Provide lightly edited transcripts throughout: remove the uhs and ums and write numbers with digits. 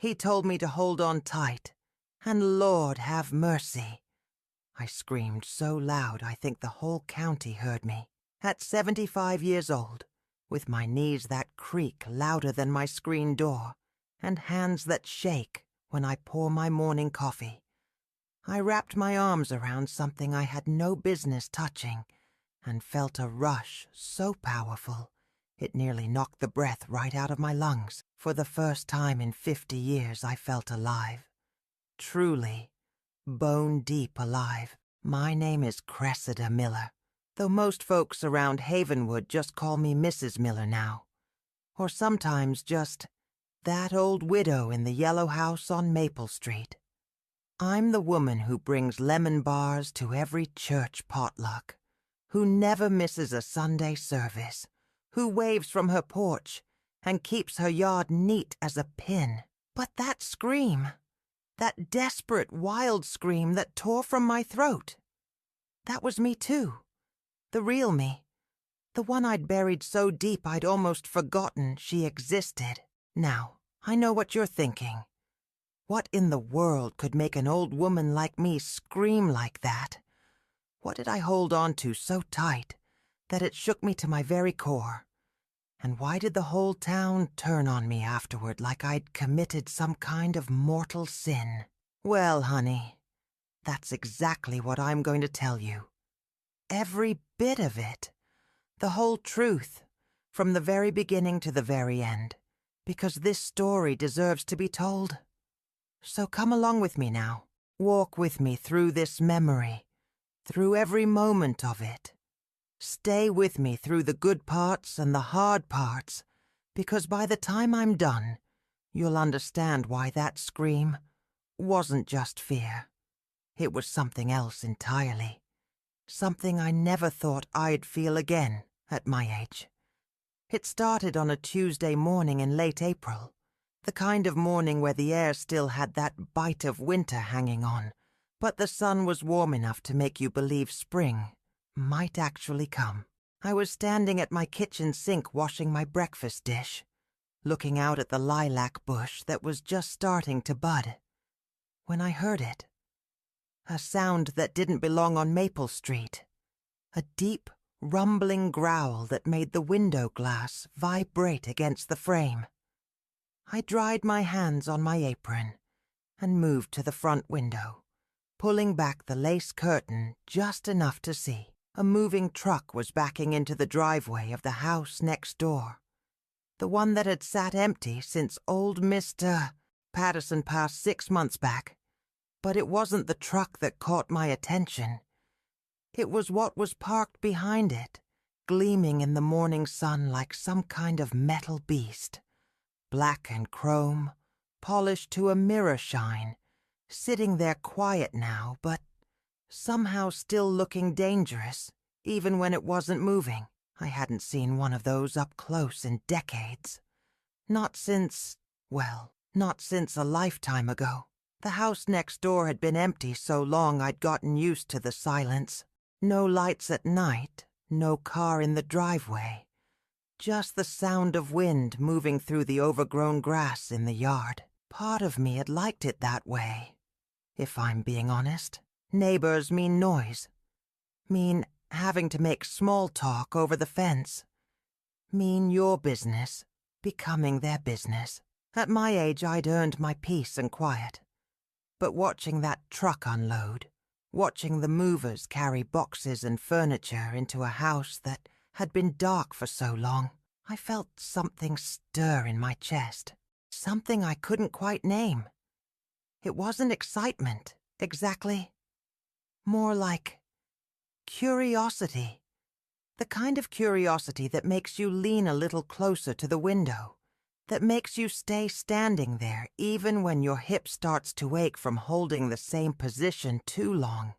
He told me to hold on tight, and Lord have mercy. I screamed so loud I think the whole county heard me. At 75 years old, with my knees that creak louder than my screen door, and hands that shake when I pour my morning coffee, I wrapped my arms around something I had no business touching, and felt a rush so powerful it nearly knocked the breath right out of my lungs. For the first time in 50 years I felt alive. Truly, bone-deep alive. My name is Cressida Miller, though most folks around Havenwood just call me Mrs. Miller now. Or sometimes just that old widow in the yellow house on Maple Street. I'm the woman who brings lemon bars to every church potluck, who never misses a Sunday service, who waves from her porch and keeps her yard neat as a pin. But that scream, that desperate, wild scream that tore from my throat, that was me too, the real me, the one I'd buried so deep I'd almost forgotten she existed. Now, I know what you're thinking. What in the world could make an old woman like me scream like that? What did I hold on to so tight that it shook me to my very core? And why did the whole town turn on me afterward like I'd committed some kind of mortal sin? Well, honey, that's exactly what I'm going to tell you. Every bit of it. The whole truth, from the very beginning to the very end, because this story deserves to be told. So come along with me now. Walk with me through this memory, through every moment of it. Stay with me through the good parts and the hard parts, because by the time I'm done, you'll understand why that scream wasn't just fear. It was something else entirely. Something I never thought I'd feel again at my age. It started on a Tuesday morning in late April, the kind of morning where the air still had that bite of winter hanging on, but the sun was warm enough to make you believe spring might actually come. I was standing at my kitchen sink washing my breakfast dish, looking out at the lilac bush that was just starting to bud, when I heard it. A sound that didn't belong on Maple Street. A deep, rumbling growl that made the window glass vibrate against the frame. I dried my hands on my apron and moved to the front window, pulling back the lace curtain just enough to see. A moving truck was backing into the driveway of the house next door, the one that had sat empty since old Mr. Patterson passed 6 months back. But it wasn't the truck that caught my attention. It was what was parked behind it, gleaming in the morning sun like some kind of metal beast, black and chrome, polished to a mirror shine, sitting there quiet now, but somehow still looking dangerous, even when it wasn't moving. I hadn't seen one of those up close in decades. Not since a lifetime ago. The house next door had been empty so long I'd gotten used to the silence. No lights at night, no car in the driveway. Just the sound of wind moving through the overgrown grass in the yard. Part of me had liked it that way, if I'm being honest. Neighbors mean noise. Mean having to make small talk over the fence. Mean your business becoming their business. At my age, I'd earned my peace and quiet. But watching that truck unload, watching the movers carry boxes and furniture into a house that had been dark for so long, I felt something stir in my chest. Something I couldn't quite name. It wasn't excitement, exactly. More like curiosity. The kind of curiosity that makes you lean a little closer to the window, that makes you stay standing there even when your hip starts to ache from holding the same position too long.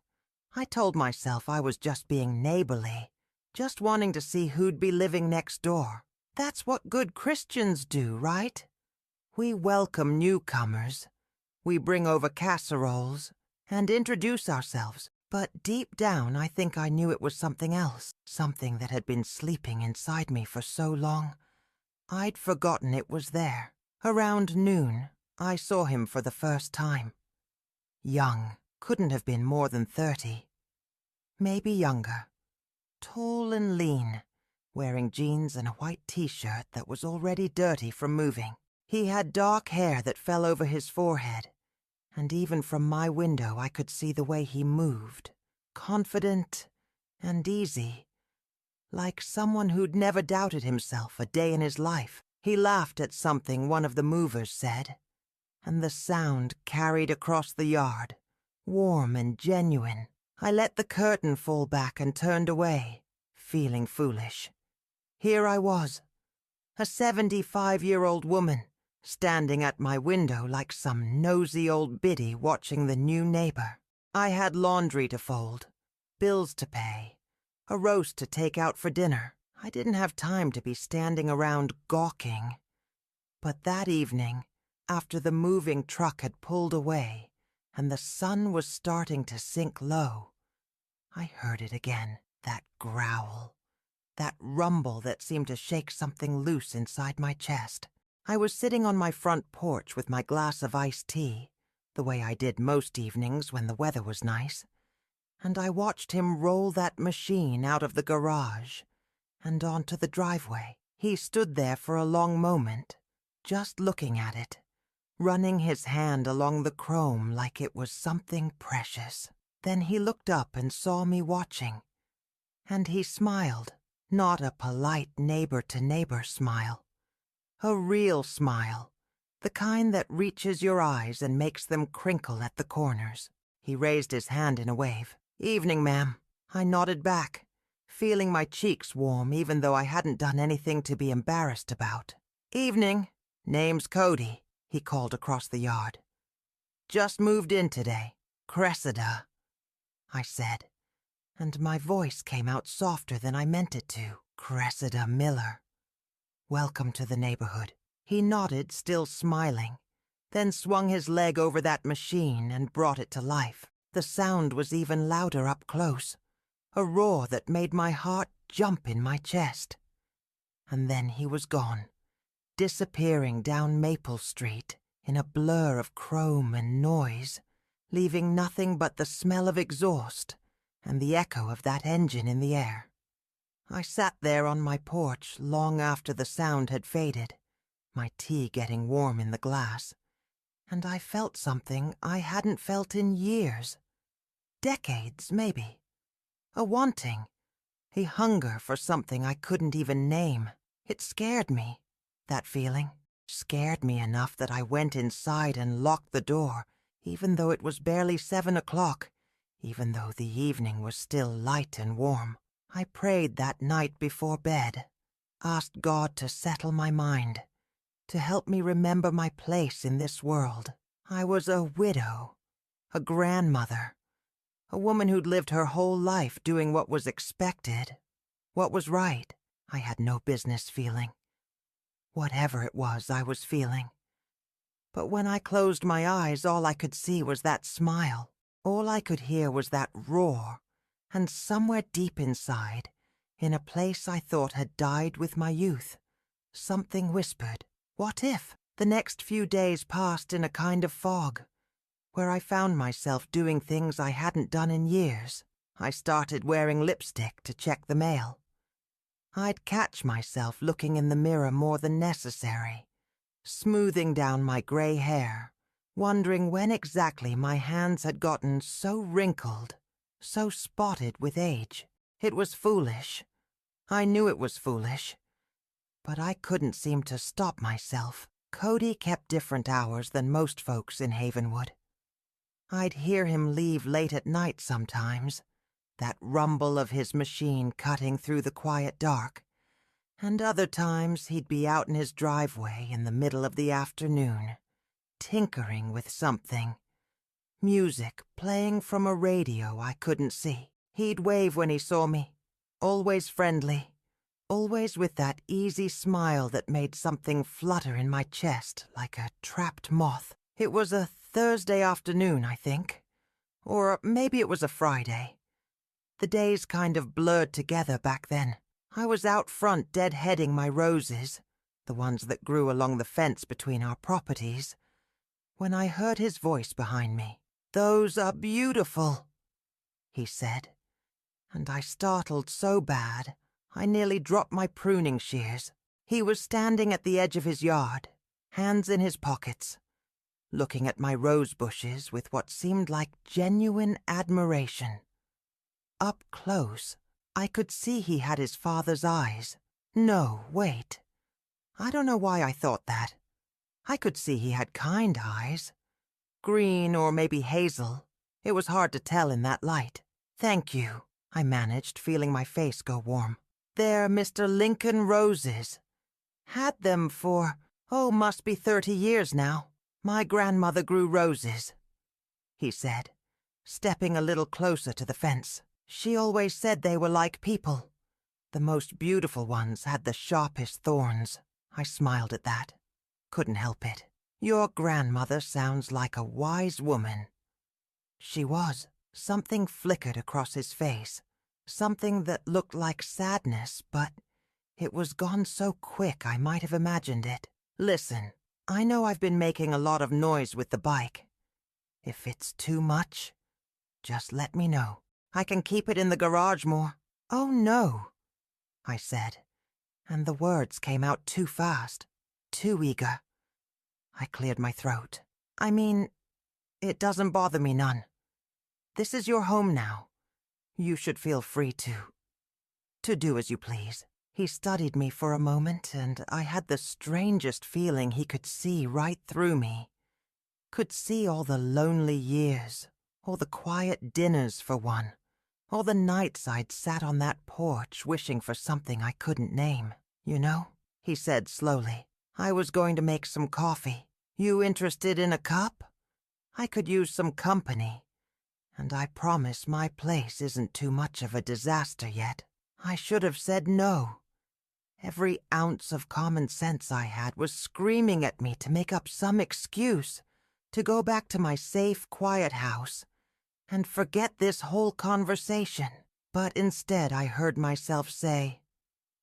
I told myself I was just being neighborly, just wanting to see who'd be living next door. That's what good Christians do, right? We welcome newcomers. We bring over casseroles and introduce ourselves. But deep down, I think I knew it was something else, something that had been sleeping inside me for so long. I'd forgotten it was there. Around noon, I saw him for the first time. Young, couldn't have been more than 30. Maybe younger. Tall and lean, wearing jeans and a white t-shirt that was already dirty from moving. He had dark hair that fell over his forehead, and even from my window I could see the way he moved, confident and easy, like someone who'd never doubted himself a day in his life. He laughed at something one of the movers said, and the sound carried across the yard, warm and genuine. I let the curtain fall back and turned away, feeling foolish. Here I was, a 75-year-old woman, standing at my window like some nosy old biddy watching the new neighbor. I had laundry to fold, bills to pay, a roast to take out for dinner. I didn't have time to be standing around gawking. But that evening, after the moving truck had pulled away and the sun was starting to sink low, I heard it again, that growl, that rumble that seemed to shake something loose inside my chest. I was sitting on my front porch with my glass of iced tea, the way I did most evenings when the weather was nice, and I watched him roll that machine out of the garage and onto the driveway. He stood there for a long moment, just looking at it, running his hand along the chrome like it was something precious. Then he looked up and saw me watching, and he smiled, not a polite neighbor-to-neighbor smile, a real smile, the kind that reaches your eyes and makes them crinkle at the corners. He raised his hand in a wave. "Evening, ma'am." I nodded back, feeling my cheeks warm even though I hadn't done anything to be embarrassed about. "Evening. Name's Cody," he called across the yard. "Just moved in today. Cressida," I said, and my voice came out softer than I meant it to. "Cressida Miller. Welcome to the neighborhood." He nodded, still smiling, then swung his leg over that machine and brought it to life. The sound was even louder up close, a roar that made my heart jump in my chest. And then he was gone, disappearing down Maple Street in a blur of chrome and noise, leaving nothing but the smell of exhaust and the echo of that engine in the air. I sat there on my porch long after the sound had faded, my tea getting warm in the glass, and I felt something I hadn't felt in years. Decades, maybe. A wanting, a hunger for something I couldn't even name. It scared me, that feeling. Scared me enough that I went inside and locked the door, even though it was barely 7 o'clock, even though the evening was still light and warm. I prayed that night before bed, asked God to settle my mind, to help me remember my place in this world. I was a widow, a grandmother, a woman who'd lived her whole life doing what was expected, what was right. I had no business feeling. Whatever it was I was feeling. But when I closed my eyes, all I could see was that smile. All I could hear was that roar. And somewhere deep inside, in a place I thought had died with my youth, something whispered, "What if?" The next few days passed in a kind of fog, where I found myself doing things I hadn't done in years. I started wearing lipstick to check the mail. I'd catch myself looking in the mirror more than necessary, smoothing down my gray hair, wondering when exactly my hands had gotten so wrinkled, so spotted with age. It was foolish. I knew it was foolish. But I couldn't seem to stop myself. Cody kept different hours than most folks in Havenwood. I'd hear him leave late at night sometimes, that rumble of his machine cutting through the quiet dark, and other times he'd be out in his driveway in the middle of the afternoon, tinkering with something. Music playing from a radio I couldn't see. He'd wave when he saw me, always friendly, always with that easy smile that made something flutter in my chest like a trapped moth. It was a Thursday afternoon, I think, or maybe it was a Friday. The days kind of blurred together back then. I was out front deadheading my roses, the ones that grew along the fence between our properties, when I heard his voice behind me. "Those are beautiful," he said, and I startled so bad I nearly dropped my pruning shears. He was standing at the edge of his yard, hands in his pockets, looking at my rose bushes with what seemed like genuine admiration. Up close, I could see he had his father's eyes. No, wait. I don't know why I thought that. I could see he had kind eyes. Green or maybe hazel. It was hard to tell in that light. "Thank you," I managed, feeling my face go warm. "They're Mr. Lincoln roses. Had them for, must be 30 years now. My grandmother grew roses," he said, stepping a little closer to the fence. "She always said they were like people. The most beautiful ones had the sharpest thorns." I smiled at that. Couldn't help it. "Your grandmother sounds like a wise woman." She was. Something flickered across his face. Something that looked like sadness, but it was gone so quick I might have imagined it. "Listen, I know I've been making a lot of noise with the bike. If it's too much, just let me know. I can keep it in the garage more." "Oh, no," I said, and the words came out too fast, too eager. I cleared my throat. "I mean, it doesn't bother me none. This is your home now. You should feel free to do as you please." He studied me for a moment, and I had the strangest feeling he could see right through me. Could see all the lonely years, all the quiet dinners for one, all the nights I'd sat on that porch wishing for something I couldn't name. "You know," he said slowly, "I was going to make some coffee. You interested in a cup? I could use some company, and I promise my place isn't too much of a disaster yet." I should have said no. Every ounce of common sense I had was screaming at me to make up some excuse, to go back to my safe, quiet house and forget this whole conversation. But instead I heard myself say,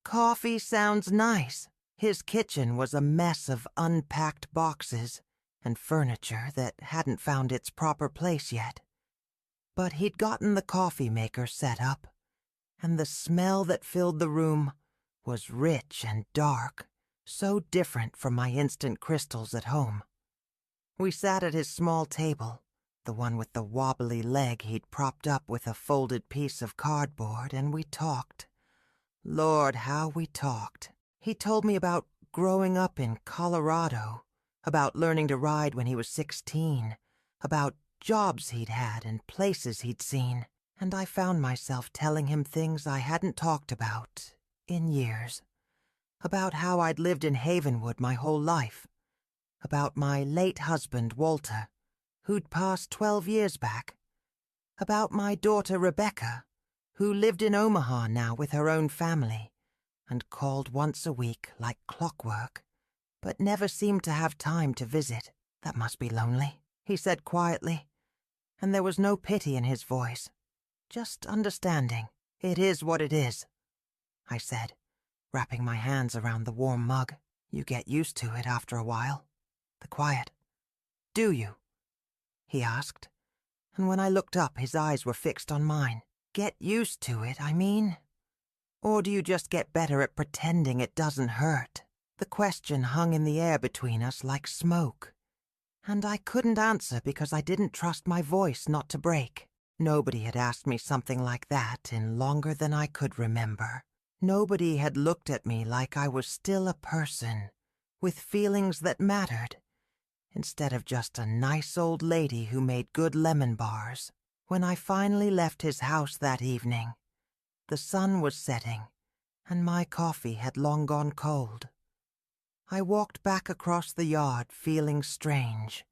"Coffee sounds nice." His kitchen was a mess of unpacked boxes and furniture that hadn't found its proper place yet. But he'd gotten the coffee maker set up, and the smell that filled the room was rich and dark, so different from my instant crystals at home. We sat at his small table, the one with the wobbly leg he'd propped up with a folded piece of cardboard, and we talked. Lord, how we talked. He told me about growing up in Colorado, about learning to ride when he was 16, about jobs he'd had and places he'd seen, and I found myself telling him things I hadn't talked about in years. About how I'd lived in Havenwood my whole life. About my late husband, Walter, who'd passed 12 years back. About my daughter, Rebecca, who lived in Omaha now with her own family, and called once a week like clockwork, but never seemed to have time to visit. "That must be lonely," he said quietly, and there was no pity in his voice, just understanding. "It is what it is," I said, wrapping my hands around the warm mug. "You get used to it after a while. The quiet." "Do you?" he asked, and when I looked up his eyes were fixed on mine. "Get used to it, I mean? Or do you just get better at pretending it doesn't hurt?" The question hung in the air between us like smoke, and I couldn't answer because I didn't trust my voice not to break. Nobody had asked me something like that in longer than I could remember. Nobody had looked at me like I was still a person, with feelings that mattered, instead of just a nice old lady who made good lemon bars. When I finally left his house that evening, the sun was setting, and my coffee had long gone cold. I walked back across the yard feeling strange,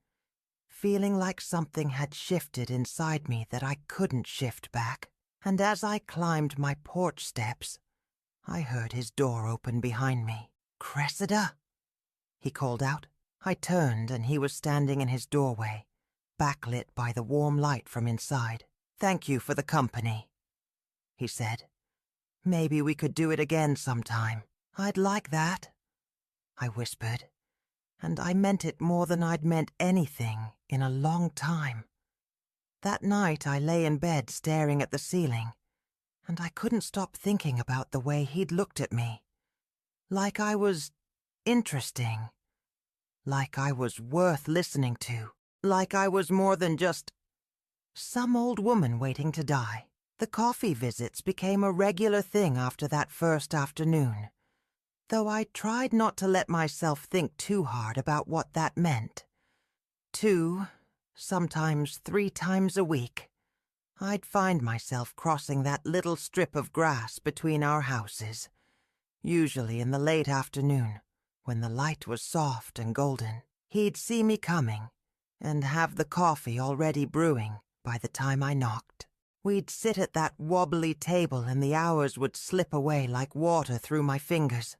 feeling like something had shifted inside me that I couldn't shift back, and as I climbed my porch steps, I heard his door open behind me. "Cressida?" he called out. I turned, and he was standing in his doorway, backlit by the warm light from inside. "Thank you for the company," he said. "Maybe we could do it again sometime." "I'd like that," I whispered, and I meant it more than I'd meant anything in a long time. That night I lay in bed staring at the ceiling, and I couldn't stop thinking about the way he'd looked at me. Like I was interesting. Like I was worth listening to. Like I was more than just some old woman waiting to die. The coffee visits became a regular thing after that first afternoon, though I tried not to let myself think too hard about what that meant. 2, sometimes 3 times a week, I'd find myself crossing that little strip of grass between our houses, usually in the late afternoon, when the light was soft and golden. He'd see me coming, and have the coffee already brewing by the time I knocked. We'd sit at that wobbly table and the hours would slip away like water through my fingers.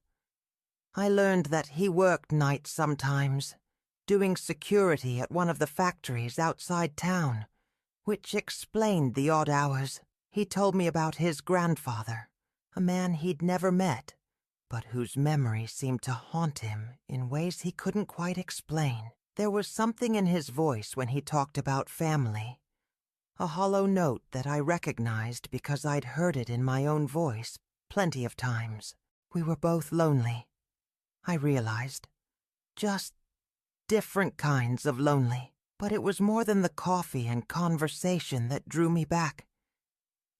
I learned that he worked nights sometimes, doing security at one of the factories outside town, which explained the odd hours. He told me about his grandfather, a man he'd never met, but whose memory seemed to haunt him in ways he couldn't quite explain. There was something in his voice when he talked about family, a hollow note that I recognized because I'd heard it in my own voice plenty of times. We were both lonely, I realized. Just different kinds of lonely. But it was more than the coffee and conversation that drew me back.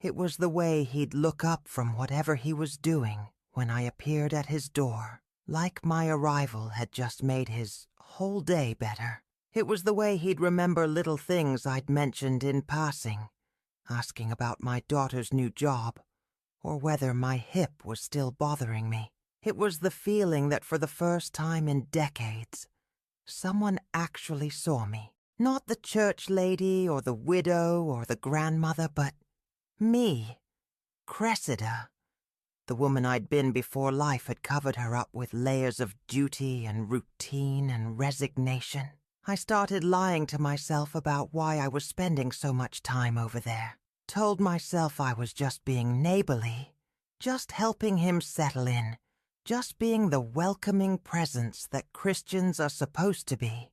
It was the way he'd look up from whatever he was doing when I appeared at his door, like my arrival had just made his whole day better. It was the way he'd remember little things I'd mentioned in passing, asking about my daughter's new job, or whether my hip was still bothering me. It was the feeling that for the first time in decades, someone actually saw me. Not the church lady or the widow or the grandmother, but me, Cressida, the woman I'd been before life had covered her up with layers of duty and routine and resignation. I started lying to myself about why I was spending so much time over there. Told myself I was just being neighborly, just helping him settle in, just being the welcoming presence that Christians are supposed to be.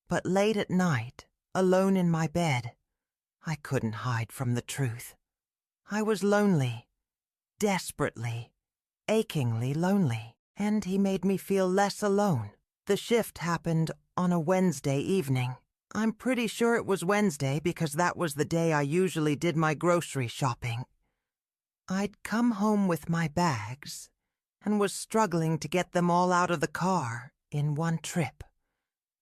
But late at night, alone in my bed, I couldn't hide from the truth. I was lonely, desperately, achingly lonely, and he made me feel less alone. The shift happened on a Wednesday evening. I'm pretty sure it was Wednesday because that was the day I usually did my grocery shopping. I'd come home with my bags and was struggling to get them all out of the car in one trip.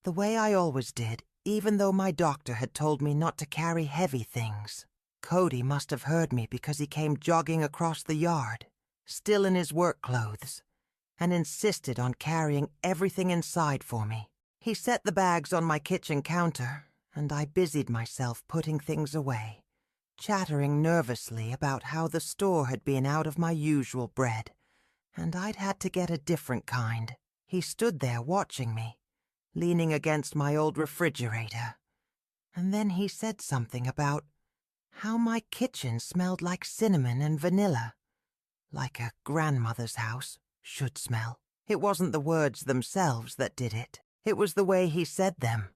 The way I always did, even though my doctor had told me not to carry heavy things. Cody must have heard me because he came jogging across the yard, still in his work clothes, and insisted on carrying everything inside for me. He set the bags on my kitchen counter, and I busied myself putting things away, chattering nervously about how the store had been out of my usual bread, and I'd had to get a different kind. He stood there watching me, leaning against my old refrigerator, and then he said something about how my kitchen smelled like cinnamon and vanilla, like a grandmother's house should smell. It wasn't the words themselves that did it. It was the way he said them,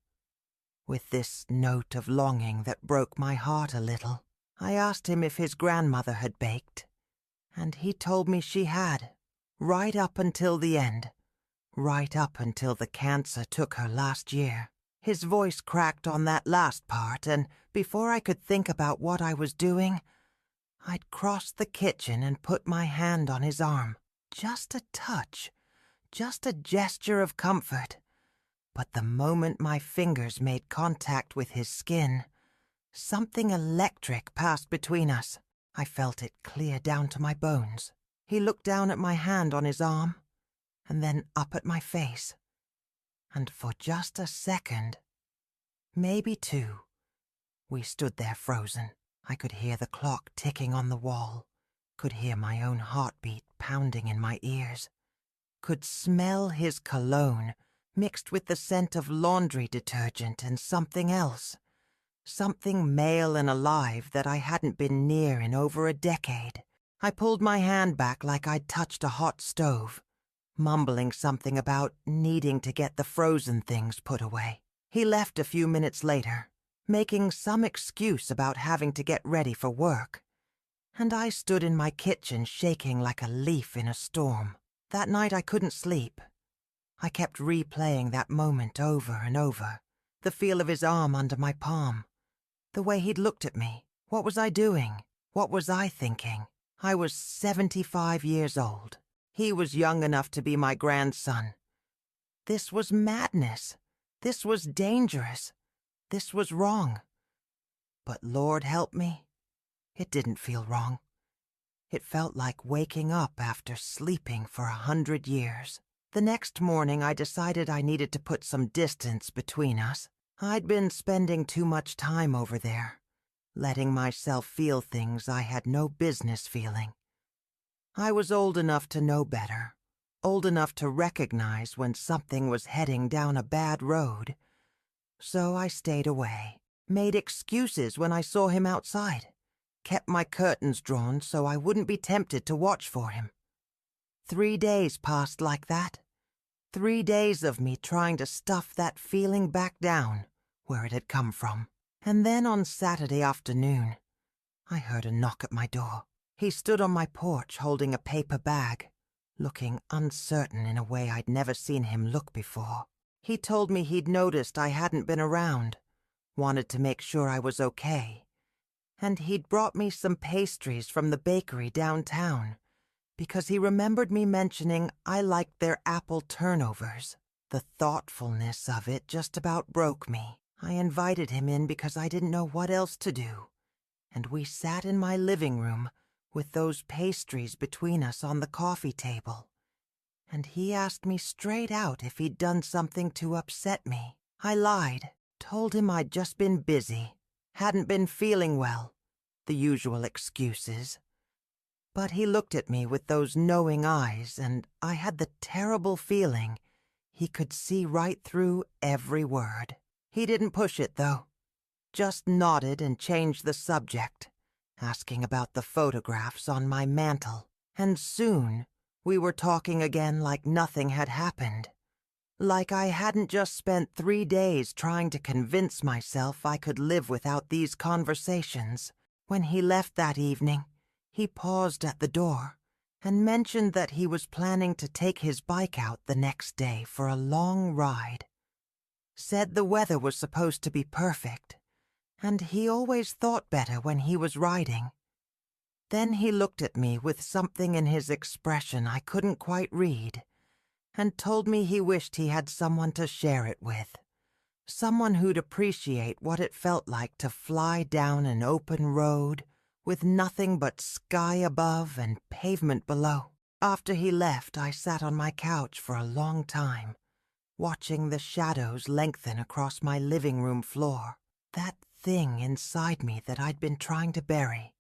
with this note of longing that broke my heart a little. I asked him if his grandmother had baked, and he told me she had, right up until the end. Right up until the cancer took her last year. His voice cracked on that last part, and before I could think about what I was doing, I'd crossed the kitchen and put my hand on his arm. Just a touch, just a gesture of comfort. But the moment my fingers made contact with his skin, something electric passed between us. I felt it clear down to my bones. He looked down at my hand on his arm, and then up at my face. And for just a second, maybe 2, we stood there frozen. I could hear the clock ticking on the wall, could hear my own heartbeat pounding in my ears, could smell his cologne mixed with the scent of laundry detergent and something else, something male and alive that I hadn't been near in over a decade. I pulled my hand back like I'd touched a hot stove, mumbling something about needing to get the frozen things put away. He left a few minutes later, making some excuse about having to get ready for work, and I stood in my kitchen shaking like a leaf in a storm. That night I couldn't sleep. I kept replaying that moment over and over, the feel of his arm under my palm, the way he'd looked at me. What was I doing? What was I thinking? I was 75 years old. He was young enough to be my grandson. This was madness. This was dangerous. This was wrong. But Lord help me, it didn't feel wrong. It felt like waking up after sleeping for 100 years. The next morning I decided I needed to put some distance between us. I'd been spending too much time over there, letting myself feel things I had no business feeling. I was old enough to know better, old enough to recognize when something was heading down a bad road. So I stayed away, made excuses when I saw him outside, kept my curtains drawn so I wouldn't be tempted to watch for him. 3 days passed like that. 3 days of me trying to stuff that feeling back down where it had come from. And then on Saturday afternoon, I heard a knock at my door. He stood on my porch holding a paper bag, looking uncertain in a way I'd never seen him look before. He told me he'd noticed I hadn't been around, wanted to make sure I was okay, and he'd brought me some pastries from the bakery downtown, because he remembered me mentioning I liked their apple turnovers. The thoughtfulness of it just about broke me. I invited him in because I didn't know what else to do, and we sat in my living room with those pastries between us on the coffee table, and he asked me straight out if he'd done something to upset me. I lied, told him I'd just been busy, hadn't been feeling well, the usual excuses. But he looked at me with those knowing eyes, and I had the terrible feeling he could see right through every word. He didn't push it, though, just nodded and changed the subject, asking about the photographs on my mantel. And soon we were talking again like nothing had happened, like I hadn't just spent 3 days trying to convince myself I could live without these conversations. When he left that evening, he paused at the door and mentioned that he was planning to take his bike out the next day for a long ride. Said the weather was supposed to be perfect, and he always thought better when he was riding. Then he looked at me with something in his expression I couldn't quite read, and told me he wished he had someone to share it with, someone who'd appreciate what it felt like to fly down an open road with nothing but sky above and pavement below. After he left, I sat on my couch for a long time, watching the shadows lengthen across my living room floor. That thing inside me that I'd been trying to bury,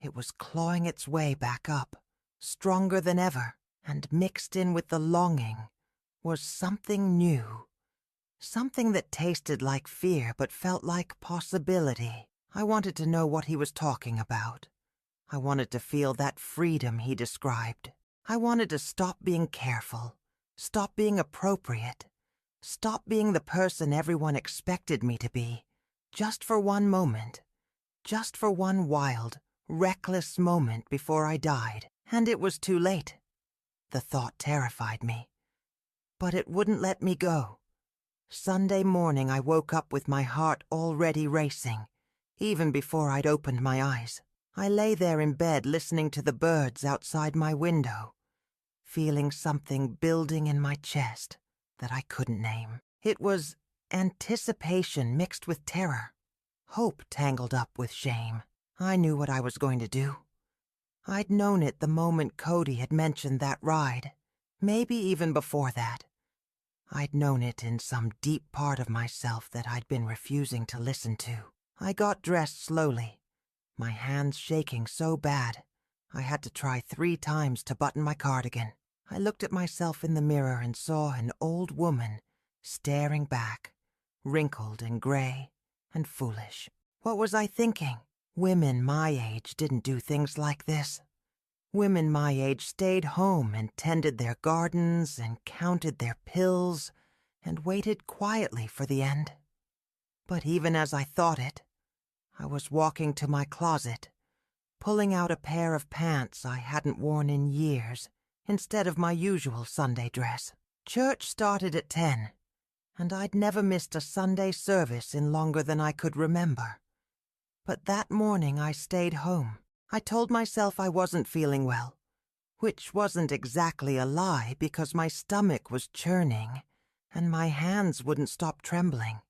it was clawing its way back up, stronger than ever, and mixed in with the longing was something new, something that tasted like fear but felt like possibility. I wanted to know what he was talking about. I wanted to feel that freedom he described. I wanted to stop being careful, stop being appropriate, stop being the person everyone expected me to be, just for one moment, just for one wild, reckless moment before I died. And it was too late. The thought terrified me, but it wouldn't let me go. Sunday morning I woke up with my heart already racing, even before I'd opened my eyes. I lay there in bed listening to the birds outside my window, feeling something building in my chest that I couldn't name. It was anticipation mixed with terror, hope tangled up with shame. I knew what I was going to do. I'd known it the moment Cody had mentioned that ride, maybe even before that. I'd known it in some deep part of myself that I'd been refusing to listen to. I got dressed slowly, my hands shaking so bad I had to try 3 times to button my cardigan. I looked at myself in the mirror and saw an old woman staring back, wrinkled and gray and foolish. What was I thinking? Women my age didn't do things like this. Women my age stayed home and tended their gardens and counted their pills and waited quietly for the end. But even as I thought it, I was walking to my closet, pulling out a pair of pants I hadn't worn in years instead of my usual Sunday dress. Church started at 10, and I'd never missed a Sunday service in longer than I could remember. But that morning I stayed home. I told myself I wasn't feeling well, which wasn't exactly a lie because my stomach was churning and my hands wouldn't stop trembling.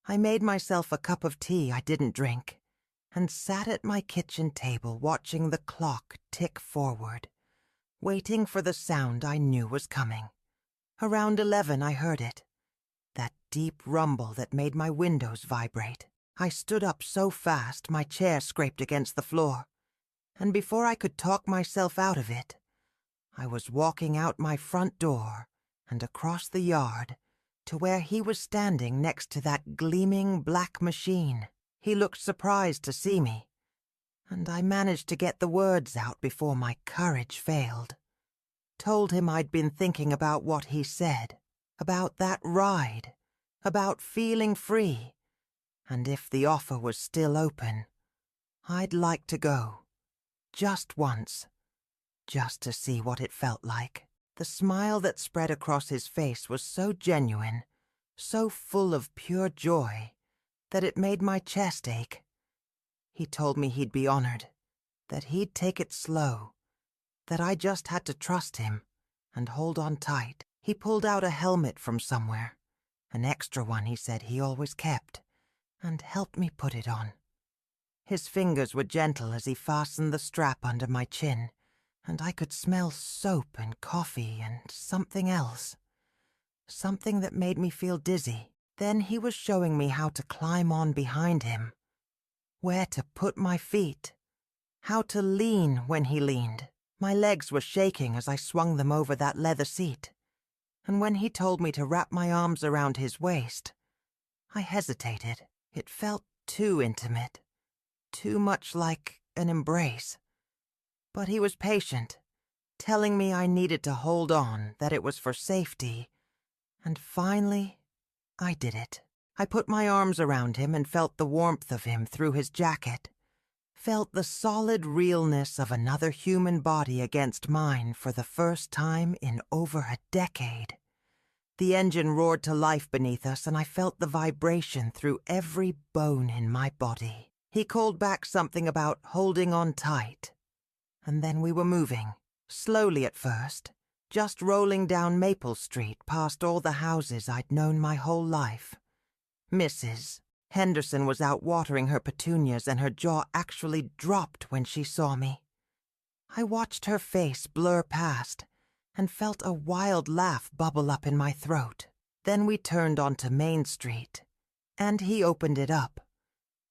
I made myself a cup of tea I didn't drink and sat at my kitchen table watching the clock tick forward, waiting for the sound I knew was coming. Around 11 I heard it, that deep rumble that made my windows vibrate. I stood up so fast my chair scraped against the floor, and before I could talk myself out of it, I was walking out my front door and across the yard to where he was standing next to that gleaming black machine. He looked surprised to see me, and I managed to get the words out before my courage failed. Told him I'd been thinking about what he said, about that ride, about feeling free, and if the offer was still open, I'd like to go, just once, just to see what it felt like. The smile that spread across his face was so genuine, so full of pure joy, that it made my chest ache. He told me he'd be honored, that he'd take it slow, that I just had to trust him and hold on tight. He pulled out a helmet from somewhere, an extra one he said he always kept, and helped me put it on. His fingers were gentle as he fastened the strap under my chin, and I could smell soap and coffee and something else, something that made me feel dizzy. Then he was showing me how to climb on behind him, where to put my feet, how to lean when he leaned. My legs were shaking as I swung them over that leather seat, and when he told me to wrap my arms around his waist, I hesitated. It felt too intimate, too much like an embrace. But he was patient, telling me I needed to hold on, that it was for safety, and finally, I did it. I put my arms around him and felt the warmth of him through his jacket, felt the solid realness of another human body against mine for the first time in over a decade. The engine roared to life beneath us, and I felt the vibration through every bone in my body. He called back something about holding on tight, and then we were moving, slowly at first, just rolling down Maple Street past all the houses I'd known my whole life. Mrs. Henderson was out watering her petunias, and her jaw actually dropped when she saw me. I watched her face blur past and felt a wild laugh bubble up in my throat. Then we turned onto Main Street, and he opened it up.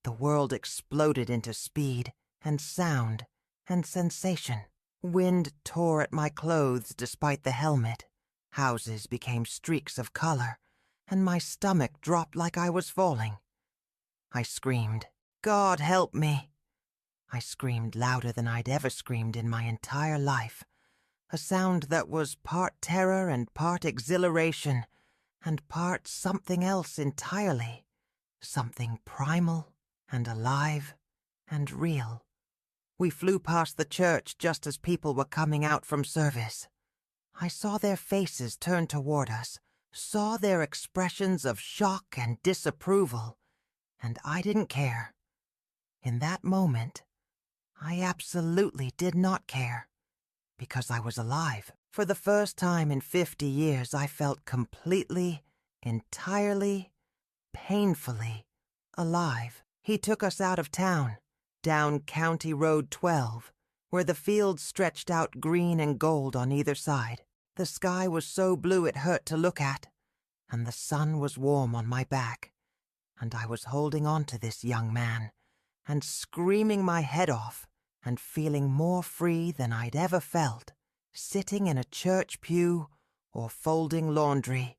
The world exploded into speed and sound and sensation. Wind tore at my clothes despite the helmet. Houses became streaks of color, and my stomach dropped like I was falling. I screamed, "God help me!" I screamed louder than I'd ever screamed in my entire life, a sound that was part terror and part exhilaration, and part something else entirely, something primal and alive and real. We flew past the church just as people were coming out from service. I saw their faces turn toward us, saw their expressions of shock and disapproval, and I didn't care. In that moment, I absolutely did not care, because I was alive. For the first time in 50 years, I felt completely, entirely, painfully alive. He took us out of town, down County Road 12, where the fields stretched out green and gold on either side. The sky was so blue it hurt to look at, and the sun was warm on my back, and I was holding on to this young man, and screaming my head off, and feeling more free than I'd ever felt, sitting in a church pew, or folding laundry,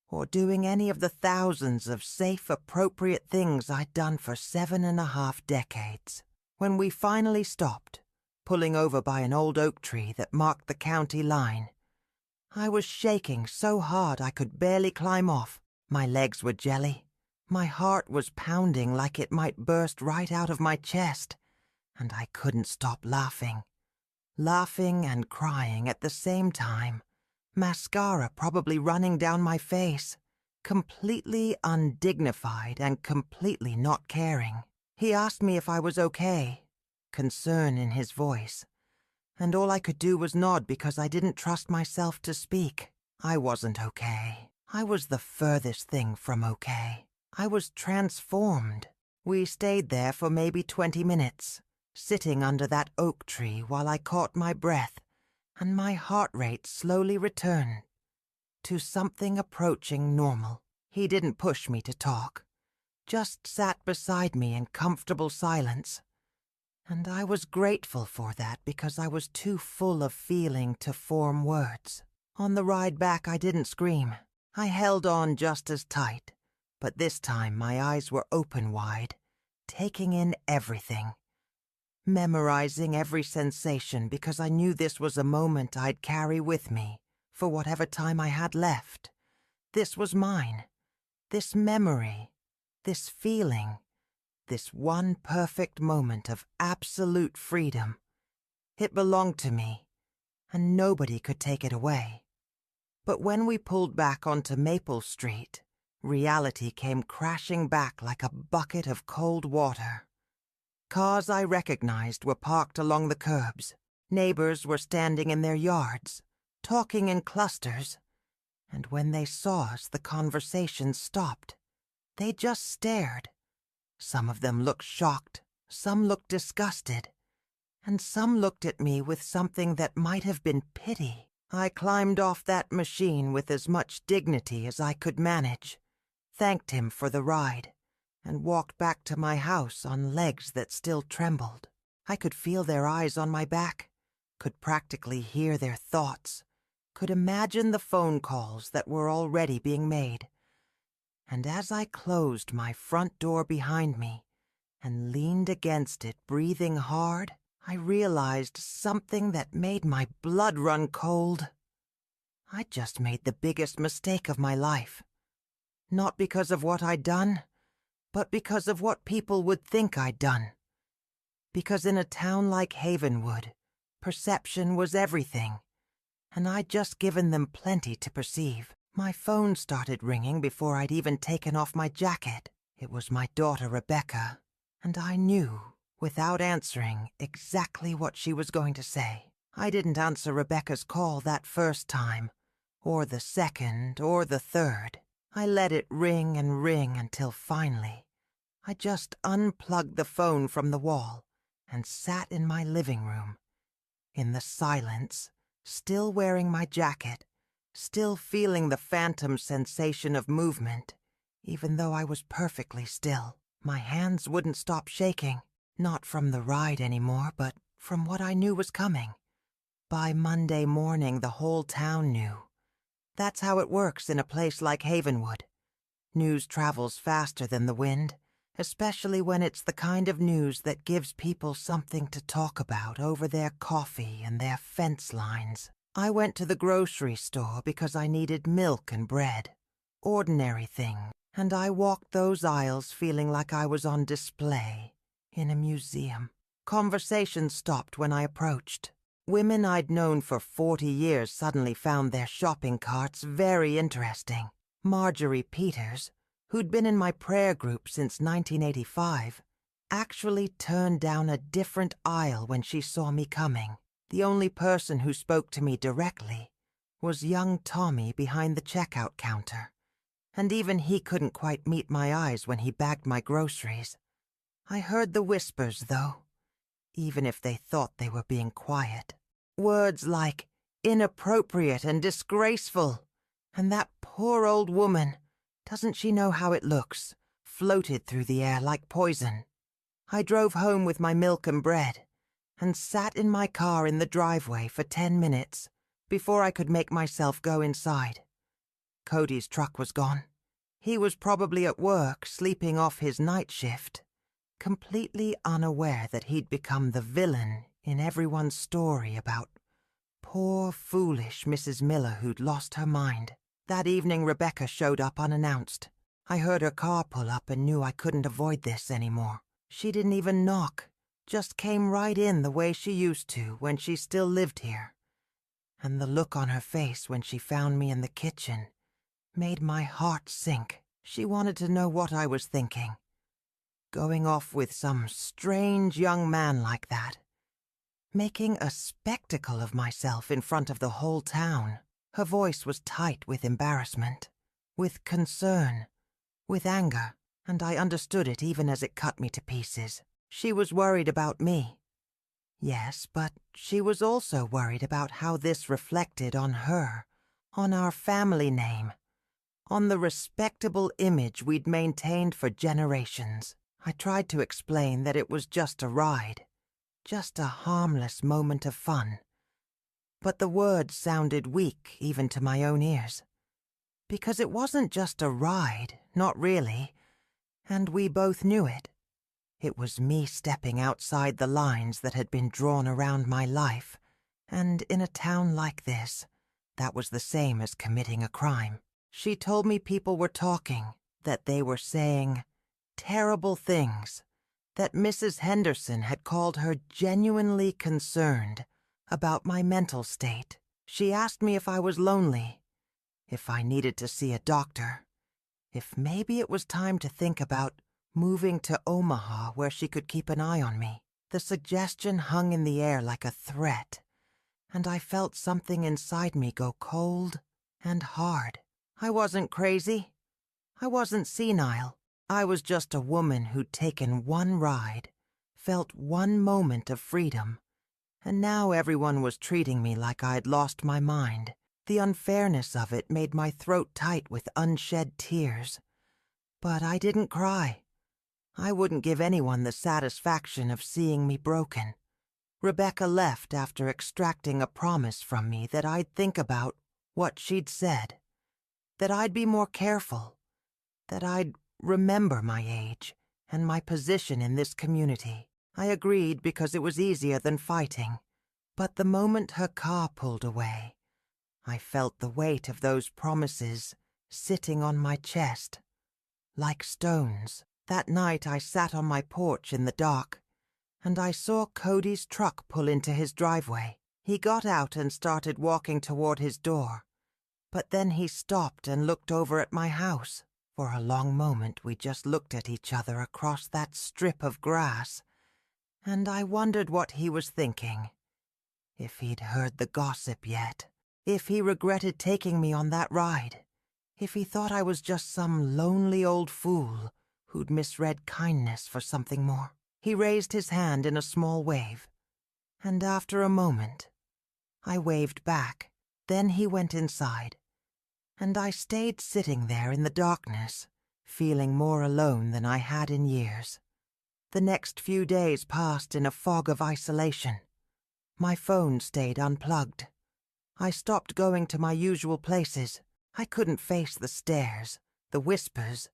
or doing any of the thousands of safe, appropriate things I'd done for 7.5 decades. When we finally stopped, pulling over by an old oak tree that marked the county line. I was shaking so hard I could barely climb off. My legs were jelly. My heart was pounding like it might burst right out of my chest, and I couldn't stop laughing. Laughing and crying at the same time, mascara probably running down my face, completely undignified and completely not caring. He asked me if I was okay, concern in his voice, and all I could do was nod because I didn't trust myself to speak. I wasn't okay. I was the furthest thing from okay. I was transformed. We stayed there for maybe 20 minutes, sitting under that oak tree while I caught my breath, and my heart rate slowly returned to something approaching normal. He didn't push me to talk, just sat beside me in comfortable silence. And I was grateful for that because I was too full of feeling to form words. On the ride back, I didn't scream. I held on just as tight, but this time my eyes were open wide, taking in everything, memorizing every sensation because I knew this was a moment I'd carry with me for whatever time I had left. This was mine, this memory, this feeling, this one perfect moment of absolute freedom. It belonged to me, and nobody could take it away. But when we pulled back onto Maple Street, reality came crashing back like a bucket of cold water. Cars I recognized were parked along the curbs. Neighbors were standing in their yards, talking in clusters. And when they saw us, the conversation stopped. They just stared. Some of them looked shocked, some looked disgusted, and some looked at me with something that might have been pity. I climbed off that machine with as much dignity as I could manage, thanked him for the ride, and walked back to my house on legs that still trembled. I could feel their eyes on my back, could practically hear their thoughts, could imagine the phone calls that were already being made. And as I closed my front door behind me and leaned against it, breathing hard, I realized something that made my blood run cold. I'd just made the biggest mistake of my life. Not because of what I'd done, but because of what people would think I'd done. Because in a town like Havenwood, perception was everything, and I'd just given them plenty to perceive. My phone started ringing before I'd even taken off my jacket. It was my daughter Rebecca, and I knew, without answering, exactly what she was going to say. I didn't answer Rebecca's call that first time, or the second, or the third. I let it ring and ring until finally, I just unplugged the phone from the wall and sat in my living room, in the silence, still wearing my jacket, still feeling the phantom sensation of movement, even though I was perfectly still. My hands wouldn't stop shaking, not from the ride anymore, but from what I knew was coming. By Monday morning, the whole town knew. That's how it works in a place like Havenwood. News travels faster than the wind, especially when it's the kind of news that gives people something to talk about over their coffee and their fence lines. I went to the grocery store because I needed milk and bread. Ordinary things. And I walked those aisles feeling like I was on display in a museum. Conversation stopped when I approached. Women I'd known for 40 years suddenly found their shopping carts very interesting. Marjorie Peters, who'd been in my prayer group since 1985, actually turned down a different aisle when she saw me coming. The only person who spoke to me directly was young Tommy behind the checkout counter. And even he couldn't quite meet my eyes when he bagged my groceries. I heard the whispers, though, even if they thought they were being quiet. Words like inappropriate and disgraceful. And that poor old woman, doesn't she know how it looks, floated through the air like poison. I drove home with my milk and bread and sat in my car in the driveway for 10 minutes before I could make myself go inside. Cody's truck was gone. He was probably at work, sleeping off his night shift, completely unaware that he'd become the villain in everyone's story about poor, foolish Mrs. Miller who'd lost her mind. That evening Rebecca showed up unannounced. I heard her car pull up and knew I couldn't avoid this anymore. She didn't even knock, just came right in the way she used to when she still lived here. And the look on her face when she found me in the kitchen made my heart sink. She wanted to know what I was thinking. Going off with some strange young man like that. Making a spectacle of myself in front of the whole town. Her voice was tight with embarrassment, with concern, with anger, and I understood it even as it cut me to pieces. She was worried about me. Yes, but she was also worried about how this reflected on her, on our family name, on the respectable image we'd maintained for generations. I tried to explain that it was just a ride, just a harmless moment of fun. But the words sounded weak even to my own ears. Because it wasn't just a ride, not really, and we both knew it. It was me stepping outside the lines that had been drawn around my life, and in a town like this, that was the same as committing a crime. She told me people were talking, that they were saying terrible things, that Mrs. Henderson had called her genuinely concerned about my mental state. She asked me if I was lonely, if I needed to see a doctor, if maybe it was time to think about moving to Omaha where she could keep an eye on me. The suggestion hung in the air like a threat, and I felt something inside me go cold and hard. I wasn't crazy. I wasn't senile. I was just a woman who'd taken one ride, felt one moment of freedom, and now everyone was treating me like I'd lost my mind. The unfairness of it made my throat tight with unshed tears. But I didn't cry. I wouldn't give anyone the satisfaction of seeing me broken. Rebecca left after extracting a promise from me that I'd think about what she'd said, that I'd be more careful, that I'd remember my age and my position in this community. I agreed because it was easier than fighting. But the moment her car pulled away, I felt the weight of those promises sitting on my chest, like stones. That night I sat on my porch in the dark, and I saw Cody's truck pull into his driveway. He got out and started walking toward his door, but then he stopped and looked over at my house. For a long moment we just looked at each other across that strip of grass, and I wondered what he was thinking. If he'd heard the gossip yet, if he regretted taking me on that ride, if he thought I was just some lonely old fool who'd misread kindness for something more. He raised his hand in a small wave, and after a moment, I waved back. Then he went inside, and I stayed sitting there in the darkness, feeling more alone than I had in years. The next few days passed in a fog of isolation. My phone stayed unplugged. I stopped going to my usual places. I couldn't face the stares, the whispers,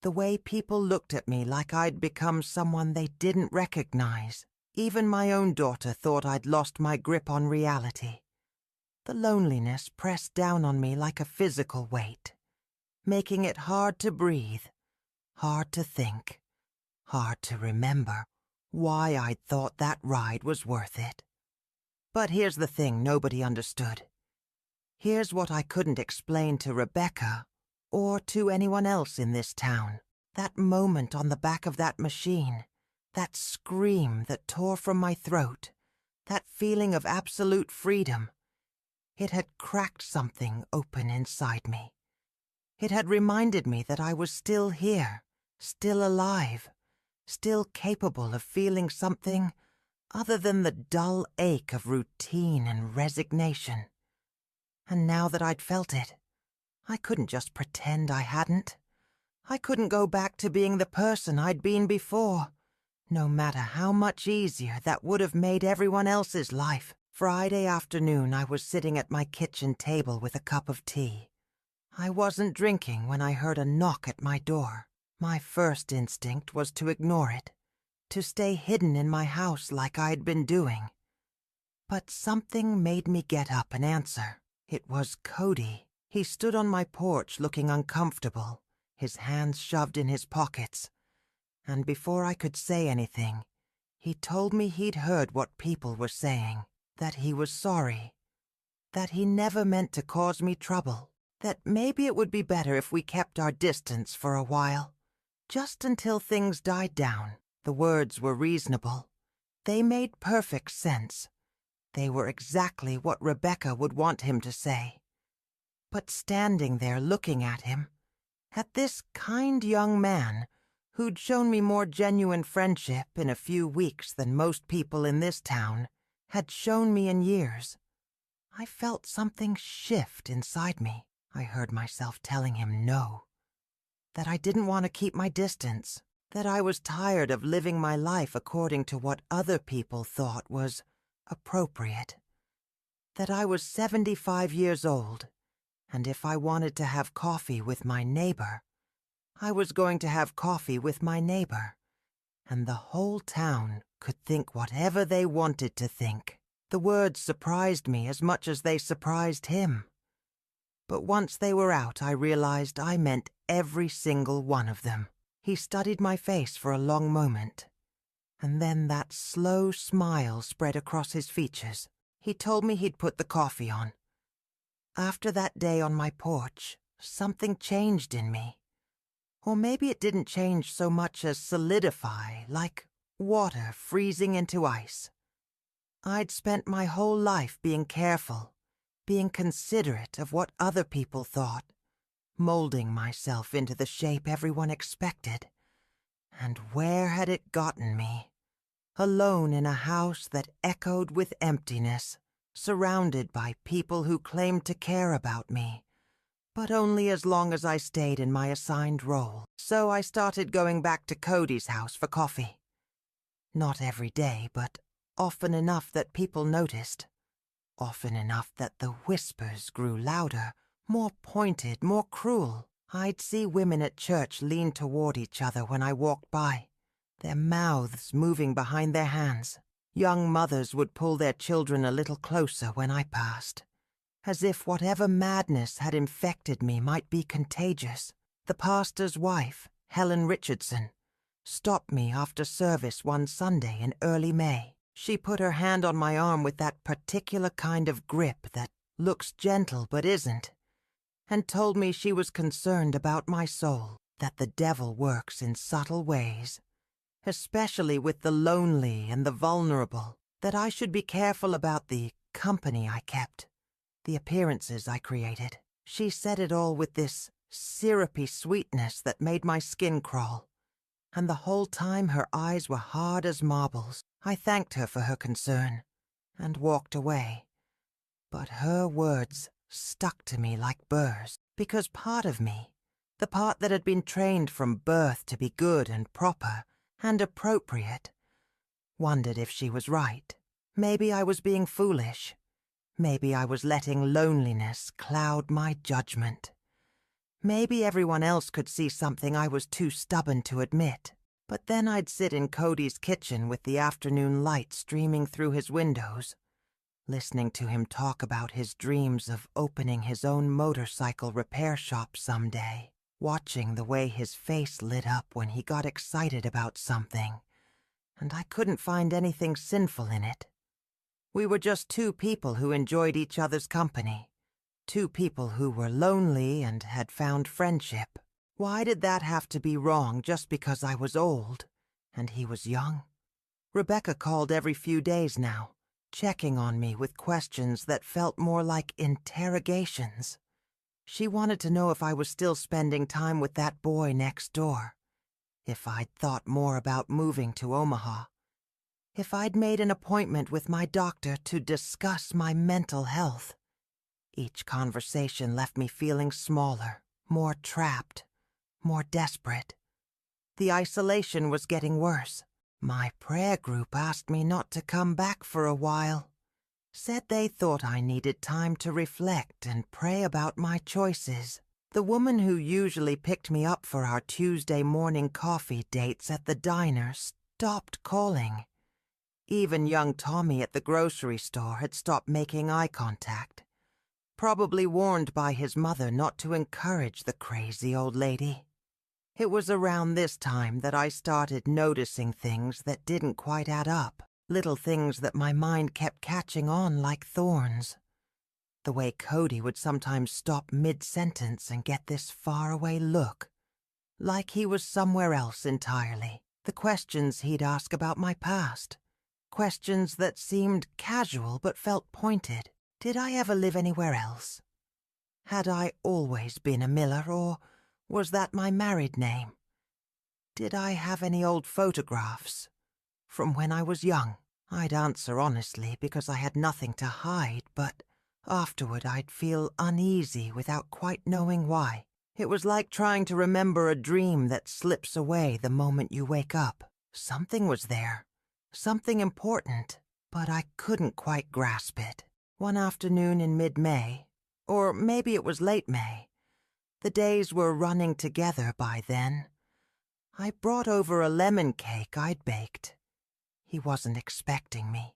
the way people looked at me like I'd become someone they didn't recognize. Even my own daughter thought I'd lost my grip on reality. The loneliness pressed down on me like a physical weight, making it hard to breathe, hard to think, hard to remember why I'd thought that ride was worth it. But here's the thing nobody understood. Here's what I couldn't explain to Rebecca or to anyone else in this town. That moment on the back of that machine, that scream that tore from my throat, that feeling of absolute freedom, it had cracked something open inside me. It had reminded me that I was still here, still alive, still capable of feeling something other than the dull ache of routine and resignation. And now that I'd felt it, I couldn't just pretend I hadn't. I couldn't go back to being the person I'd been before, no matter how much easier that would have made everyone else's life. Friday afternoon, I was sitting at my kitchen table with a cup of tea. I wasn't drinking when I heard a knock at my door. My first instinct was to ignore it, to stay hidden in my house like I'd been doing. But something made me get up and answer. It was Cody. He stood on my porch looking uncomfortable, his hands shoved in his pockets. And before I could say anything, he told me he'd heard what people were saying, that he was sorry, that he never meant to cause me trouble, that maybe it would be better if we kept our distance for a while, just until things died down. The words were reasonable. They made perfect sense. They were exactly what Rebecca would want him to say. But standing there looking at him, at this kind young man who'd shown me more genuine friendship in a few weeks than most people in this town had shown me in years, I felt something shift inside me. I heard myself telling him no, that I didn't want to keep my distance, that I was tired of living my life according to what other people thought was appropriate, that I was 75 years old, and if I wanted to have coffee with my neighbor, I was going to have coffee with my neighbor, and the whole town could think whatever they wanted to think. The words surprised me as much as they surprised him. But once they were out, I realized I meant every single one of them. He studied my face for a long moment, and then that slow smile spread across his features. He told me he'd put the coffee on. After that day on my porch, something changed in me. Or maybe it didn't change so much as solidify, like water freezing into ice. I'd spent my whole life being careful, being considerate of what other people thought, molding myself into the shape everyone expected. And where had it gotten me? Alone in a house that echoed with emptiness, surrounded by people who claimed to care about me, but only as long as I stayed in my assigned role. So I started going back to Cody's house for coffee. Not every day, but often enough that people noticed. Often enough that the whispers grew louder, more pointed, more cruel. I'd see women at church lean toward each other when I walked by, their mouths moving behind their hands. Young mothers would pull their children a little closer when I passed, as if whatever madness had infected me might be contagious. The pastor's wife, Helen Richardson, stopped me after service one Sunday in early May. She put her hand on my arm with that particular kind of grip that looks gentle but isn't, and told me she was concerned about my soul, that the devil works in subtle ways, especially with the lonely and the vulnerable, that I should be careful about the company I kept, the appearances I created. She said it all with this syrupy sweetness that made my skin crawl, and the whole time her eyes were hard as marbles. I thanked her for her concern and walked away, but her words stuck to me like burrs, because part of me, the part that had been trained from birth to be good and proper and appropriate, wondered if she was right. Maybe I was being foolish. Maybe I was letting loneliness cloud my judgment. Maybe everyone else could see something I was too stubborn to admit. But then I'd sit in Cody's kitchen with the afternoon light streaming through his windows, listening to him talk about his dreams of opening his own motorcycle repair shop someday, watching the way his face lit up when he got excited about something, and I couldn't find anything sinful in it. We were just two people who enjoyed each other's company, two people who were lonely and had found friendship. Why did that have to be wrong just because I was old and he was young? Rebecca called every few days now, checking on me with questions that felt more like interrogations. She wanted to know if I was still spending time with that boy next door, if I'd thought more about moving to Omaha, if I'd made an appointment with my doctor to discuss my mental health. Each conversation left me feeling smaller, more trapped, more desperate. The isolation was getting worse. My prayer group asked me not to come back for a while, said they thought I needed time to reflect and pray about my choices. The woman who usually picked me up for our Tuesday morning coffee dates at the diner stopped calling. Even young Tommy at the grocery store had stopped making eye contact, probably warned by his mother not to encourage the crazy old lady. It was around this time that I started noticing things that didn't quite add up, little things that my mind kept catching on like thorns. The way Cody would sometimes stop mid-sentence and get this faraway look, like he was somewhere else entirely. The questions he'd ask about my past, questions that seemed casual but felt pointed. Did I ever live anywhere else? Had I always been a Miller, or was that my married name? Did I have any old photographs from when I was young? I'd answer honestly because I had nothing to hide, but afterward I'd feel uneasy without quite knowing why. It was like trying to remember a dream that slips away the moment you wake up. Something was there, something important, but I couldn't quite grasp it. One afternoon in mid-May, or maybe it was late May, the days were running together by then, I brought over a lemon cake I'd baked. He wasn't expecting me,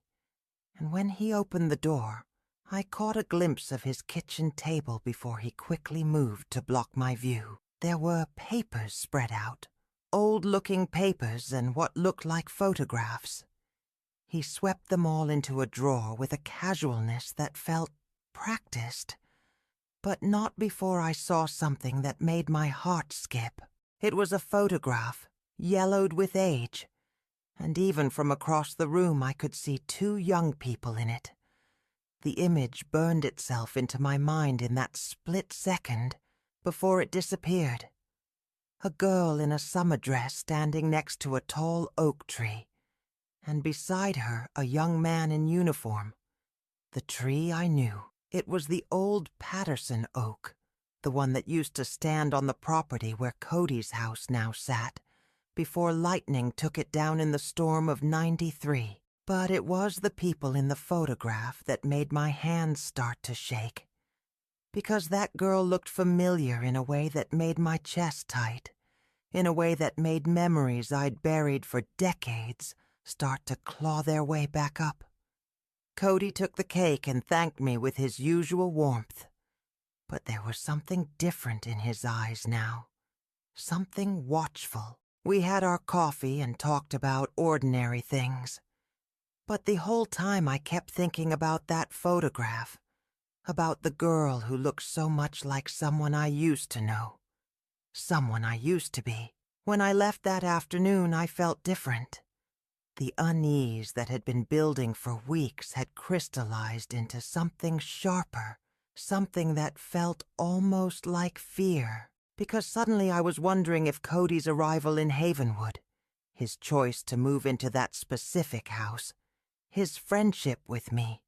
and when he opened the door, I caught a glimpse of his kitchen table before he quickly moved to block my view. There were papers spread out, old-looking papers and what looked like photographs. He swept them all into a drawer with a casualness that felt practiced, but not before I saw something that made my heart skip. It was a photograph, yellowed with age, and even from across the room I could see two young people in it. The image burned itself into my mind in that split second before it disappeared. A girl in a summer dress standing next to a tall oak tree, and beside her a young man in uniform. The tree I knew. It was the old Patterson oak, the one that used to stand on the property where Cody's house now sat, before lightning took it down in the storm of '93. But it was the people in the photograph that made my hands start to shake, because that girl looked familiar in a way that made my chest tight, in a way that made memories I'd buried for decades start to claw their way back up. Cody took the cake and thanked me with his usual warmth, but there was something different in his eyes now, something watchful. We had our coffee and talked about ordinary things. But the whole time I kept thinking about that photograph, about the girl who looked so much like someone I used to know, someone I used to be. When I left that afternoon, I felt different. The unease that had been building for weeks had crystallized into something sharper, something that felt almost like fear, because suddenly I was wondering if Cody's arrival in Havenwood, his choice to move into that specific house, his friendship with me,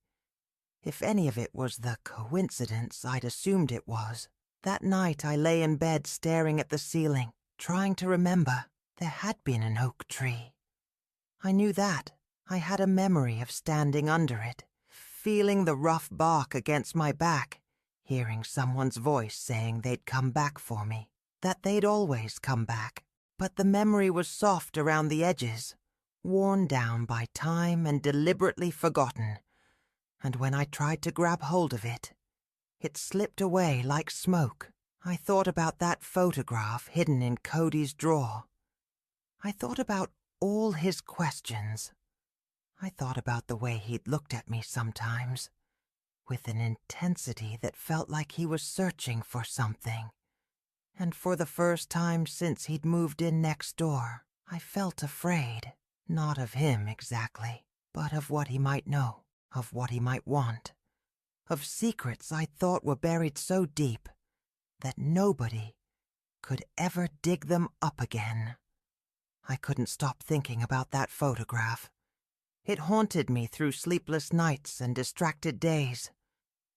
if any of it was the coincidence I'd assumed it was. That night I lay in bed staring at the ceiling, trying to remember. There had been an oak tree. I knew that. I had a memory of standing under it, feeling the rough bark against my back, hearing someone's voice saying they'd come back for me, that they'd always come back. But the memory was soft around the edges, worn down by time and deliberately forgotten, and when I tried to grab hold of it, it slipped away like smoke. I thought about that photograph hidden in Cody's drawer. I thought about all his questions. I thought about the way he'd looked at me sometimes, with an intensity that felt like he was searching for something. And for the first time since he'd moved in next door, I felt afraid. Not of him exactly, but of what he might know, of what he might want, of secrets I thought were buried so deep that nobody could ever dig them up again. I couldn't stop thinking about that photograph. It haunted me through sleepless nights and distracted days,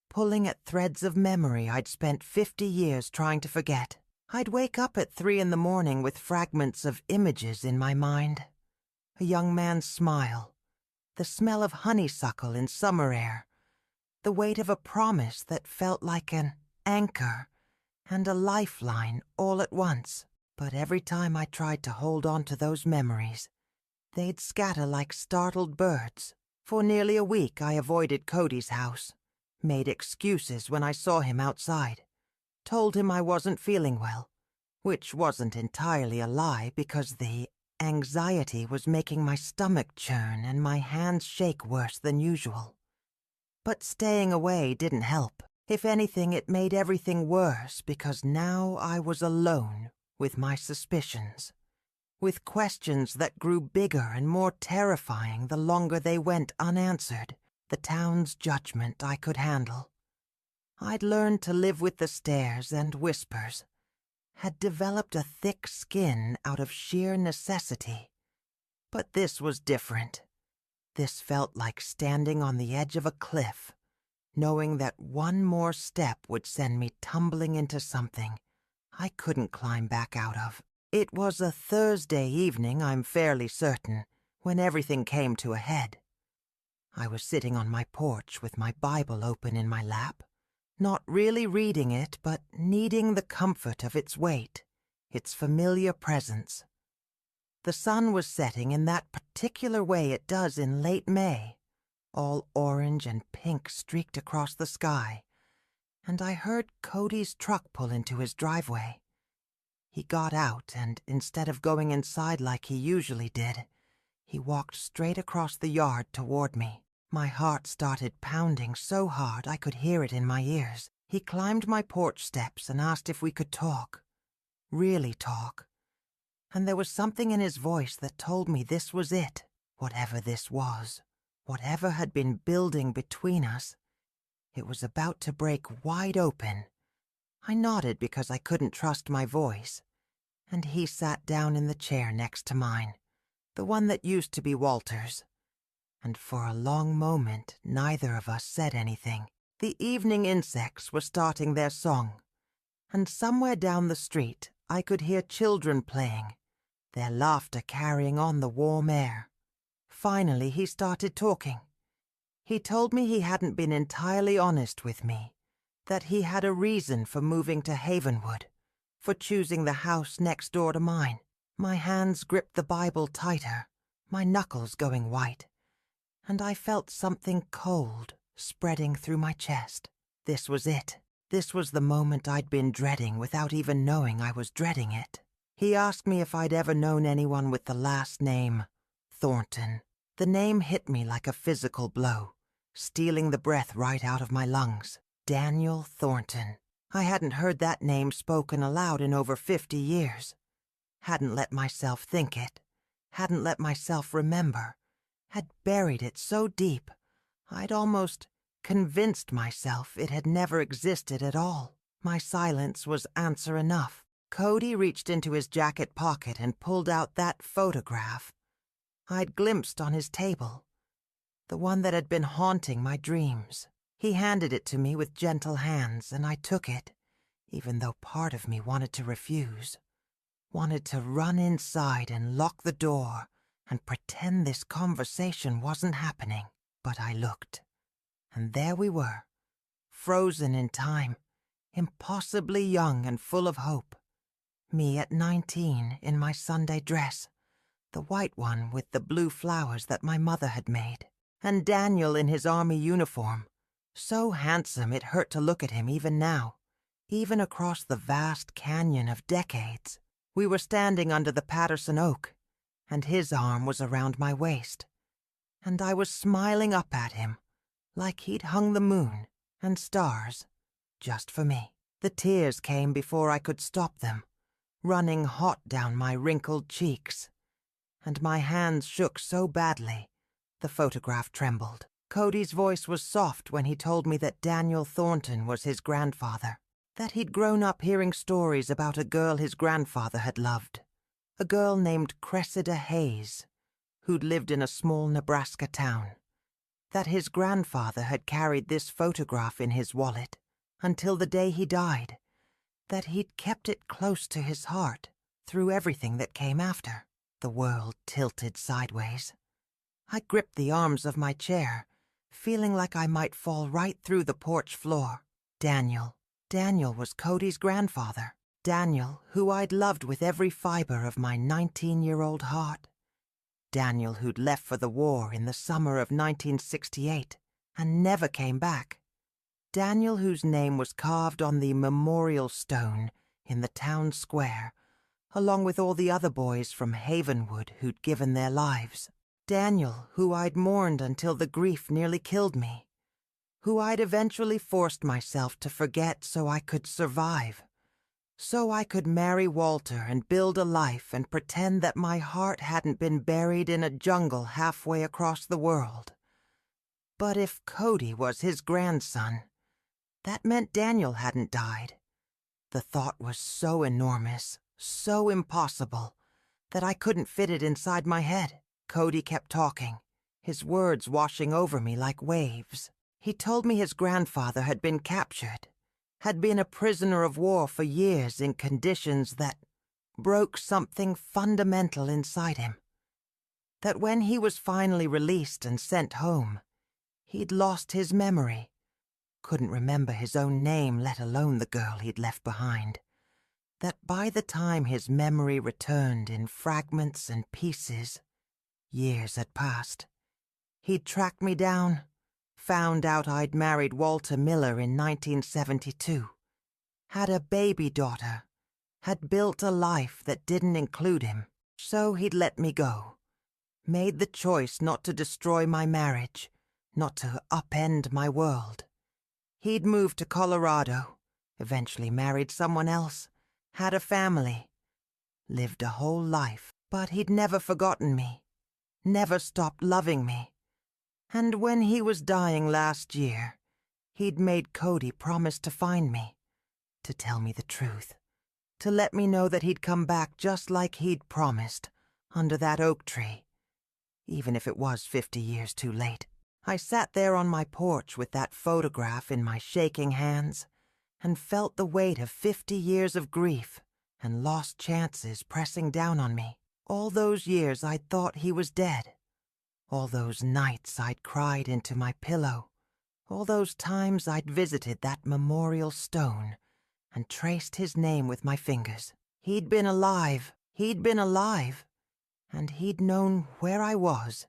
pulling at threads of memory I'd spent 50 years trying to forget. I'd wake up at 3 a.m. with fragments of images in my mind. A young man's smile, the smell of honeysuckle in summer air, the weight of a promise that felt like an anchor and a lifeline all at once. But every time I tried to hold on to those memories, They'd scatter like startled birds. For nearly a week I avoided Cody's house, made excuses when I saw him outside, told him I wasn't feeling well, which wasn't entirely a lie because the anxiety was making my stomach churn and my hands shake worse than usual. But staying away didn't help. If anything, it made everything worse because now I was alone with my suspicions, with questions that grew bigger and more terrifying the longer they went unanswered. The town's judgment I could handle. I'd learned to live with the stares and whispers, had developed a thick skin out of sheer necessity. But this was different. This felt like standing on the edge of a cliff, knowing that one more step would send me tumbling into something I couldn't climb back out of. It was a Thursday evening, I'm fairly certain, when everything came to a head. I was sitting on my porch with my Bible open in my lap, not really reading it, but needing the comfort of its weight, its familiar presence. The sun was setting in that particular way it does in late May, all orange and pink streaked across the sky, and I heard Cody's truck pull into his driveway. He got out, and instead of going inside like he usually did, he walked straight across the yard toward me. My heart started pounding so hard I could hear it in my ears. He climbed my porch steps and asked if we could talk. Really talk. And there was something in his voice that told me this was it. Whatever this was, whatever had been building between us, it was about to break wide open. I nodded because I couldn't trust my voice, and he sat down in the chair next to mine, the one that used to be Walter's. And for a long moment neither of us said anything. The evening insects were starting their song, and somewhere down the street I could hear children playing, their laughter carrying on the warm air. Finally he started talking. He told me he hadn't been entirely honest with me, that he had a reason for moving to Havenwood, for choosing the house next door to mine. My hands gripped the Bible tighter, my knuckles going white, and I felt something cold spreading through my chest. This was it. This was the moment I'd been dreading without even knowing I was dreading it. He asked me if I'd ever known anyone with the last name Thornton. The name hit me like a physical blow, stealing the breath right out of my lungs. Daniel Thornton. I hadn't heard that name spoken aloud in over 50 years. Hadn't let myself think it. Hadn't let myself remember. Had buried it so deep, I'd almost convinced myself it had never existed at all. My silence was answer enough. Cody reached into his jacket pocket and pulled out that photograph I'd glimpsed on his table, the one that had been haunting my dreams. He handed it to me with gentle hands, and I took it, even though part of me wanted to refuse, wanted to run inside and lock the door and pretend this conversation wasn't happening. But I looked, and there we were, frozen in time, impossibly young and full of hope. Me at 19 in my Sunday dress, the white one with the blue flowers that my mother had made, and Daniel in his army uniform, so handsome it hurt to look at him even now, even across the vast canyon of decades. We were standing under the Patterson oak, and his arm was around my waist, and I was smiling up at him, like he'd hung the moon and stars just for me. The tears came before I could stop them, running hot down my wrinkled cheeks, and my hands shook so badly the photograph trembled. Cody's voice was soft when he told me that Daniel Thornton was his grandfather, that he'd grown up hearing stories about a girl his grandfather had loved, a girl named Cressida Hayes, who'd lived in a small Nebraska town, that his grandfather had carried this photograph in his wallet until the day he died, that he'd kept it close to his heart through everything that came after. The world tilted sideways. I gripped the arms of my chair, feeling like I might fall right through the porch floor. Daniel was Cody's grandfather. Daniel, who I'd loved with every fiber of my 19-year-old heart. Daniel who'd left for the war in the summer of 1968 and never came back. Daniel whose name was carved on the memorial stone in the town square, along with all the other boys from Havenwood who'd given their lives. Daniel, who I'd mourned until the grief nearly killed me, who I'd eventually forced myself to forget so I could survive, so I could marry Walter and build a life and pretend that my heart hadn't been buried in a jungle halfway across the world. But if Cody was his grandson, that meant Daniel hadn't died. The thought was so enormous, so impossible, that I couldn't fit it inside my head. Cody kept talking, his words washing over me like waves. He told me his grandfather had been captured, had been a prisoner of war for years in conditions that broke something fundamental inside him. That when he was finally released and sent home, he'd lost his memory, couldn't remember his own name, let alone the girl he'd left behind. That by the time his memory returned in fragments and pieces, years had passed. He'd tracked me down, found out I'd married Walter Miller in 1972, had a baby daughter, had built a life that didn't include him. So he'd let me go, made the choice not to destroy my marriage, not to upend my world. He'd moved to Colorado, eventually married someone else, had a family, lived a whole life, but he'd never forgotten me, never stopped loving me. And when he was dying last year, he'd made Cody promise to find me, to tell me the truth, to let me know that he'd come back just like he'd promised, under that oak tree, even if it was 50 years too late. I sat there on my porch with that photograph in my shaking hands and felt the weight of 50 years of grief and lost chances pressing down on me. All those years I'd thought he was dead. All those nights I'd cried into my pillow. All those times I'd visited that memorial stone and traced his name with my fingers. He'd been alive. He'd been alive. And he'd known where I was.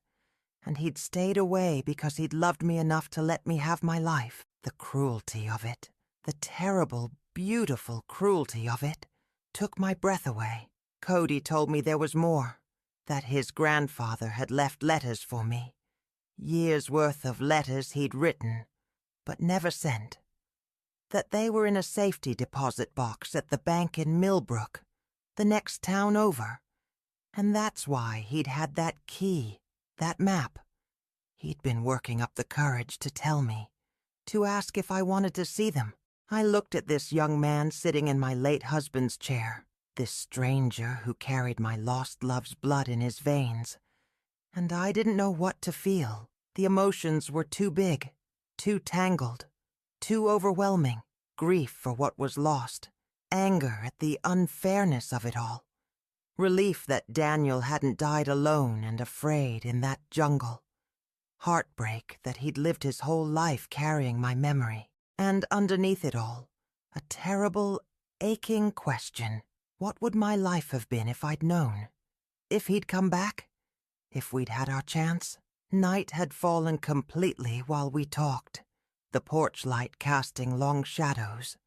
And he'd stayed away because he'd loved me enough to let me have my life. The cruelty of it, the terrible, beautiful cruelty of it, took my breath away. Cody told me there was more, that his grandfather had left letters for me, years' worth of letters he'd written, but never sent, that they were in a safety deposit box at the bank in Millbrook, the next town over, and that's why he'd had that key, that map. He'd been working up the courage to tell me, to ask if I wanted to see them. I looked at this young man sitting in my late husband's chair, this stranger who carried my lost love's blood in his veins, and I didn't know what to feel. The emotions were too big, too tangled, too overwhelming. Grief for what was lost, anger at the unfairness of it all, relief that Daniel hadn't died alone and afraid in that jungle, heartbreak that he'd lived his whole life carrying my memory, and underneath it all, a terrible, aching question. What would my life have been if I'd known? If he'd come back? If we'd had our chance? Night had fallen completely while we talked, the porch light casting long shadows,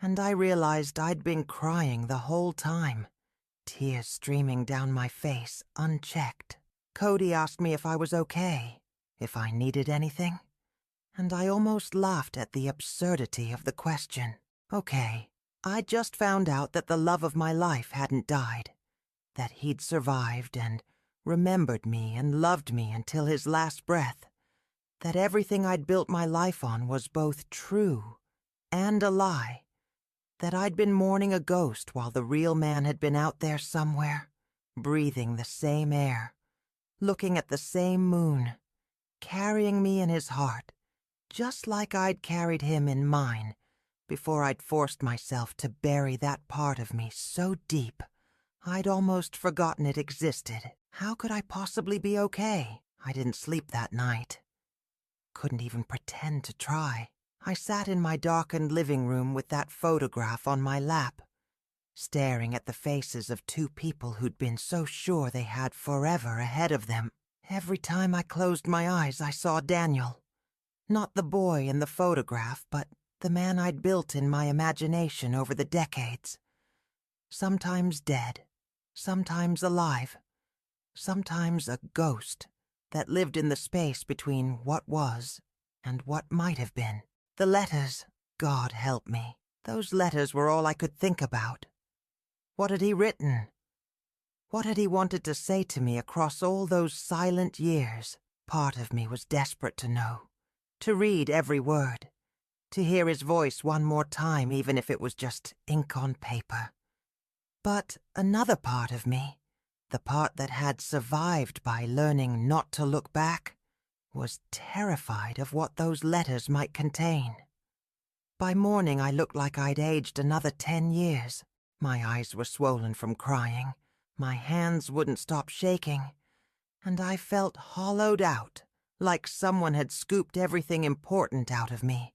and I realized I'd been crying the whole time, tears streaming down my face unchecked. Cody asked me if I was okay, if I needed anything, and I almost laughed at the absurdity of the question. Okay, I'd just found out that the love of my life hadn't died, that he'd survived and remembered me and loved me until his last breath, that everything I'd built my life on was both true and a lie, that I'd been mourning a ghost while the real man had been out there somewhere, breathing the same air, looking at the same moon, carrying me in his heart, just like I'd carried him in mine before I'd forced myself to bury that part of me so deep I'd almost forgotten it existed. How could I possibly be okay? I didn't sleep that night. Couldn't even pretend to try. I sat in my darkened living room with that photograph on my lap, staring at the faces of two people who'd been so sure they had forever ahead of them. Every time I closed my eyes, I saw Daniel. Not the boy in the photograph, but the man I'd built in my imagination over the decades. Sometimes dead, sometimes alive, sometimes a ghost that lived in the space between what was and what might have been. The letters, God help me, those letters were all I could think about. What had he written? What had he wanted to say to me across all those silent years? Part of me was desperate to know, to read every word, to hear his voice one more time, even if it was just ink on paper. But another part of me, the part that had survived by learning not to look back, was terrified of what those letters might contain. By morning I looked like I'd aged another 10 years. My eyes were swollen from crying, my hands wouldn't stop shaking, and I felt hollowed out, like someone had scooped everything important out of me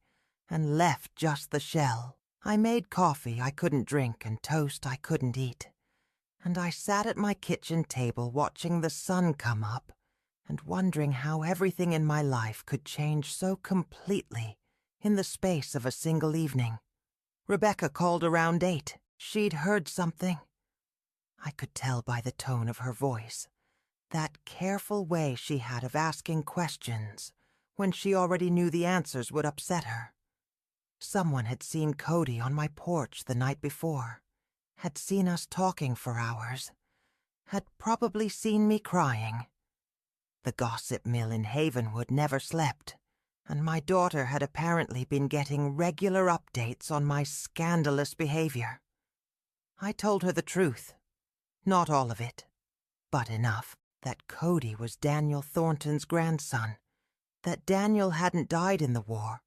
and left just the shell. I made coffee I couldn't drink and toast I couldn't eat, and I sat at my kitchen table watching the sun come up and wondering how everything in my life could change so completely in the space of a single evening. Rebecca called around 8. She'd heard something. I could tell by the tone of her voice, that careful way she had of asking questions when she already knew the answers would upset her. Someone had seen Cody on my porch the night before, had seen us talking for hours, had probably seen me crying. The gossip mill in Havenwood never slept, and my daughter had apparently been getting regular updates on my scandalous behavior. I told her the truth. Not all of it, but enough. That Cody was Daniel Thornton's grandson, that Daniel hadn't died in the war,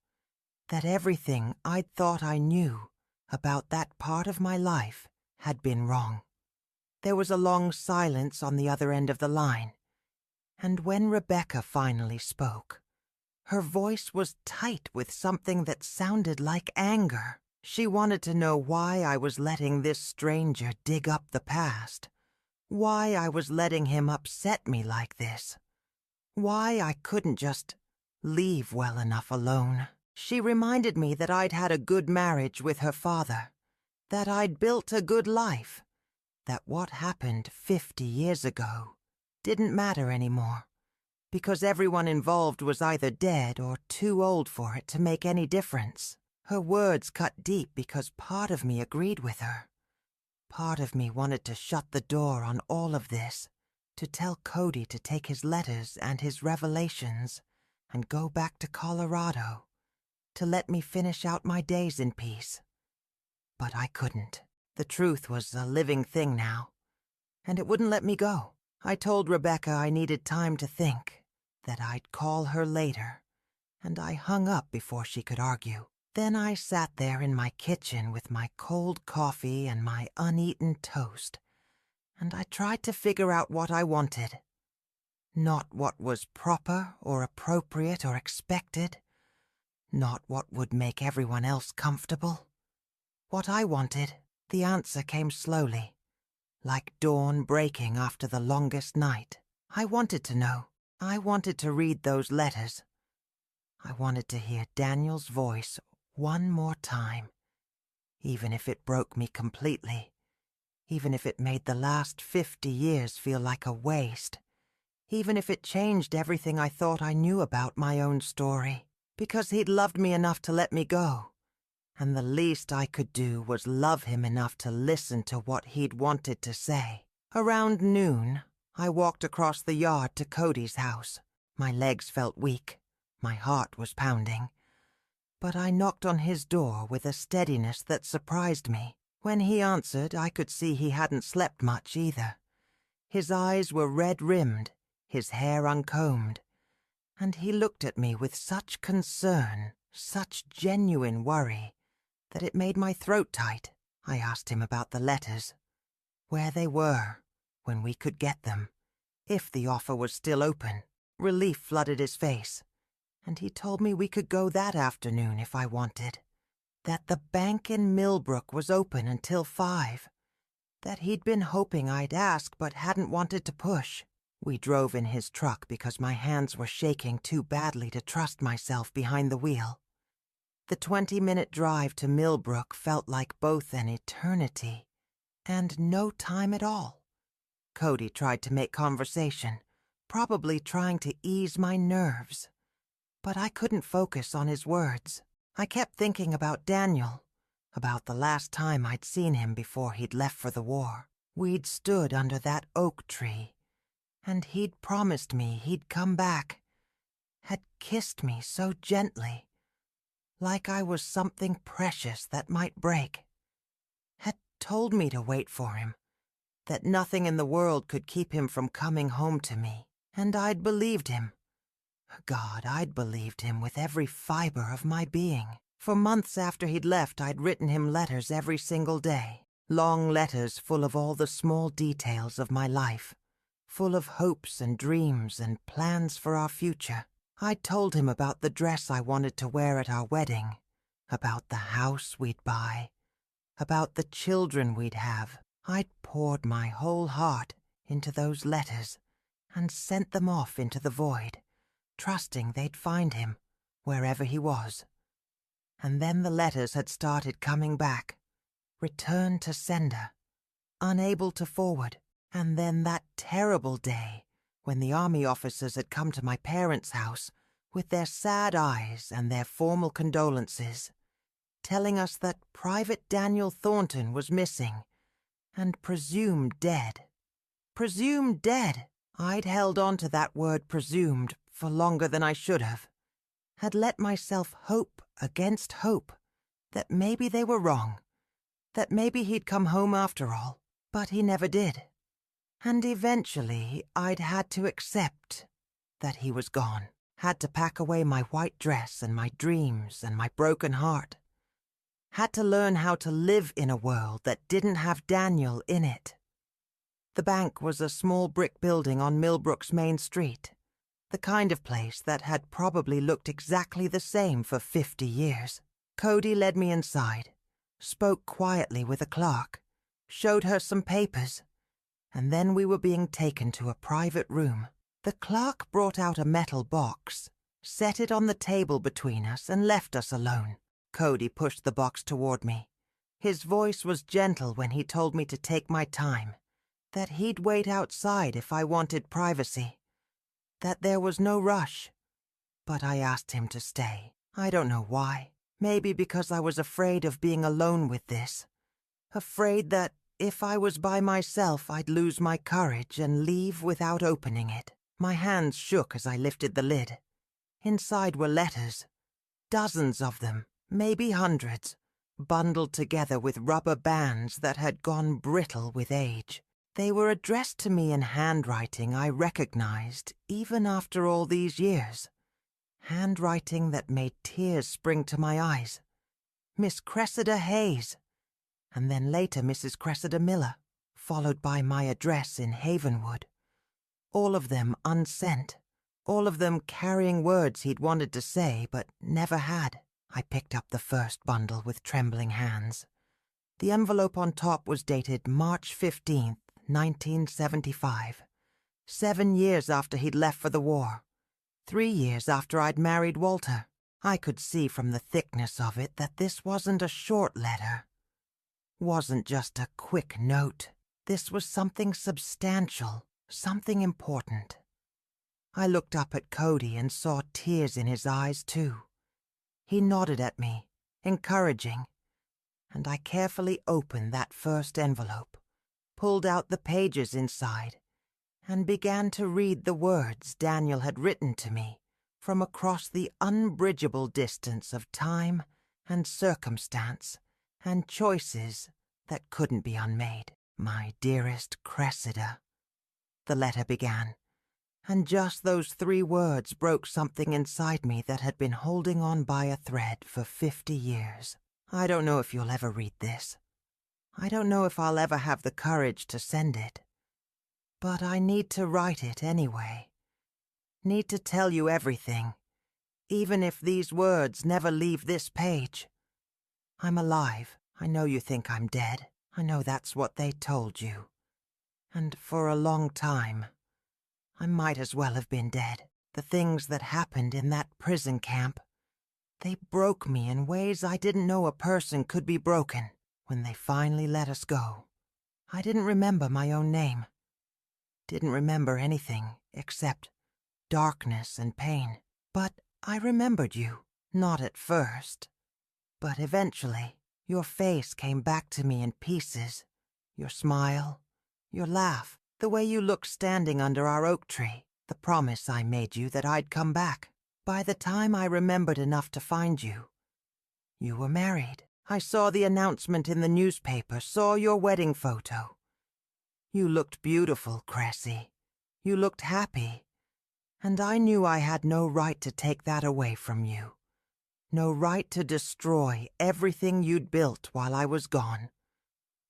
that everything I'd thought I knew about that part of my life had been wrong. There was a long silence on the other end of the line, and when Rebecca finally spoke, her voice was tight with something that sounded like anger. She wanted to know why I was letting this stranger dig up the past, why I was letting him upset me like this, why I couldn't just leave well enough alone. She reminded me that I'd had a good marriage with her father, that I'd built a good life, that what happened 50 years ago didn't matter anymore, because everyone involved was either dead or too old for it to make any difference. Her words cut deep because part of me agreed with her. Part of me wanted to shut the door on all of this, to tell Cody to take his letters and his revelations and go back to Colorado, to let me finish out my days in peace. But I couldn't. The truth was a living thing now, and it wouldn't let me go. I told Rebecca I needed time to think, that I'd call her later, and I hung up before she could argue. Then I sat there in my kitchen with my cold coffee and my uneaten toast, and I tried to figure out what I wanted. Not what was proper or appropriate or expected, not what would make everyone else comfortable. What I wanted. The answer came slowly, like dawn breaking after the longest night. I wanted to know. I wanted to read those letters. I wanted to hear Daniel's voice one more time, even if it broke me completely, even if it made the last 50 years feel like a waste, even if it changed everything I thought I knew about my own story, because he'd loved me enough to let me go, and the least I could do was love him enough to listen to what he'd wanted to say. Around noon, I walked across the yard to Cody's house. My legs felt weak, my heart was pounding, but I knocked on his door with a steadiness that surprised me. When he answered, I could see he hadn't slept much either. His eyes were red-rimmed, his hair uncombed, and he looked at me with such concern, such genuine worry, that it made my throat tight. I asked him about the letters, where they were, when we could get them, if the offer was still open. Relief flooded his face, and he told me we could go that afternoon if I wanted, that the bank in Millbrook was open until 5, that he'd been hoping I'd ask but hadn't wanted to push. We drove in his truck because my hands were shaking too badly to trust myself behind the wheel. The 20-minute drive to Millbrook felt like both an eternity and no time at all. Cody tried to make conversation, probably trying to ease my nerves. But I couldn't focus on his words. I kept thinking about Daniel, about the last time I'd seen him before he'd left for the war. We'd stood under that oak tree, and he'd promised me he'd come back, had kissed me so gently, like I was something precious that might break, had told me to wait for him, that nothing in the world could keep him from coming home to me, and I'd believed him. God, I'd believed him with every fiber of my being. For months after he'd left, I'd written him letters every single day, long letters full of all the small details of my life, full of hopes and dreams and plans for our future. I'd told him about the dress I wanted to wear at our wedding, about the house we'd buy, about the children we'd have. I'd poured my whole heart into those letters and sent them off into the void, trusting they'd find him, wherever he was. And then the letters had started coming back, return to sender, unable to forward. And then that terrible day when the army officers had come to my parents' house with their sad eyes and their formal condolences, telling us that Private Daniel Thornton was missing and presumed dead. Presumed dead! I'd held on to that word presumed for longer than I should have, had let myself hope against hope that maybe they were wrong, that maybe he'd come home after all, but he never did. And eventually I'd had to accept that he was gone, had to pack away my white dress and my dreams and my broken heart, had to learn how to live in a world that didn't have Daniel in it. The bank was a small brick building on Millbrook's main street, the kind of place that had probably looked exactly the same for 50 years. Cody led me inside, spoke quietly with a clerk, showed her some papers, and then we were being taken to a private room. The clerk brought out a metal box, set it on the table between us, and left us alone. Cody pushed the box toward me. His voice was gentle when he told me to take my time, that he'd wait outside if I wanted privacy, that there was no rush. But I asked him to stay. I don't know why. Maybe because I was afraid of being alone with this. Afraid that if I was by myself, I'd lose my courage and leave without opening it. My hands shook as I lifted the lid. Inside were letters, dozens of them, maybe hundreds, bundled together with rubber bands that had gone brittle with age. They were addressed to me in handwriting I recognized even after all these years. Handwriting that made tears spring to my eyes. Miss Cressida Hayes, and then later Mrs. Cressida Miller, followed by my address in Havenwood. All of them unsent, all of them carrying words he'd wanted to say but never had. I picked up the first bundle with trembling hands. The envelope on top was dated March 15th, 1975. 7 years after he'd left for the war. 3 years after I'd married Walter. I could see from the thickness of it that this wasn't a short letter. Wasn't just a quick note. This was something substantial, something important. I looked up at Cody and saw tears in his eyes, too. He nodded at me, encouraging, and I carefully opened that first envelope, pulled out the pages inside, and began to read the words Daniel had written to me from across the unbridgeable distance of time and circumstance and choices that couldn't be unmade. My dearest Cressida, the letter began, and just those 3 words broke something inside me that had been holding on by a thread for 50 years. I don't know if you'll ever read this. I don't know if I'll ever have the courage to send it. But I need to write it anyway. Need to tell you everything, even if these words never leave this page. I'm alive. I know you think I'm dead. I know that's what they told you. And for a long time, I might as well have been dead. The things that happened in that prison camp, they broke me in ways I didn't know a person could be broken. When they finally let us go, I didn't remember my own name. Didn't remember anything except darkness and pain. But I remembered you. Not at first, but eventually. Your face came back to me in pieces. Your smile, your laugh, the way you looked standing under our oak tree, the promise I made you that I'd come back. By the time I remembered enough to find you, you were married. I saw the announcement in the newspaper, saw your wedding photo. You looked beautiful, Cressy. You looked happy. And I knew I had no right to take that away from you. No right to destroy everything you'd built while I was gone.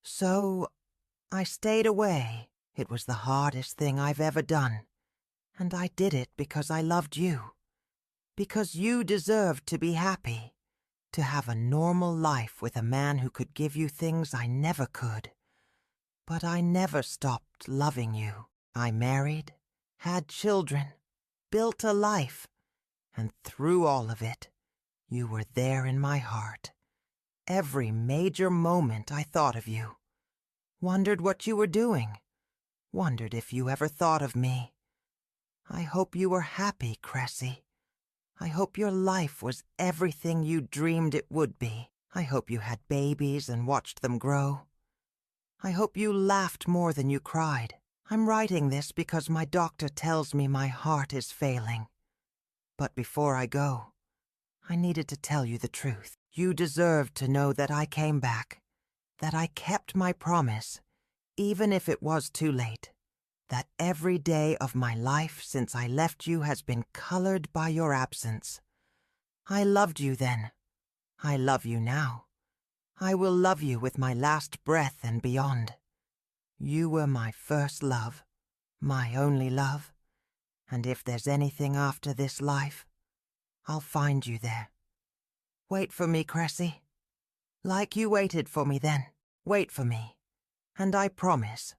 So I stayed away. It was the hardest thing I've ever done. And I did it because I loved you. Because you deserved to be happy. To have a normal life with a man who could give you things I never could. But I never stopped loving you. I married, had children, built a life, and through all of it, you were there in my heart. Every major moment I thought of you. Wondered what you were doing. Wondered if you ever thought of me. I hope you were happy, Cressy. I hope your life was everything you dreamed it would be. I hope you had babies and watched them grow. I hope you laughed more than you cried. I'm writing this because my doctor tells me my heart is failing. But before I go, I needed to tell you the truth. You deserved to know that I came back, that I kept my promise, even if it was too late, that every day of my life since I left you has been colored by your absence. I loved you then. I love you now. I will love you with my last breath and beyond. You were my first love, my only love, and if there's anything after this life, I'll find you there. Wait for me, Cressy. Like you waited for me then. Wait for me. And I promise,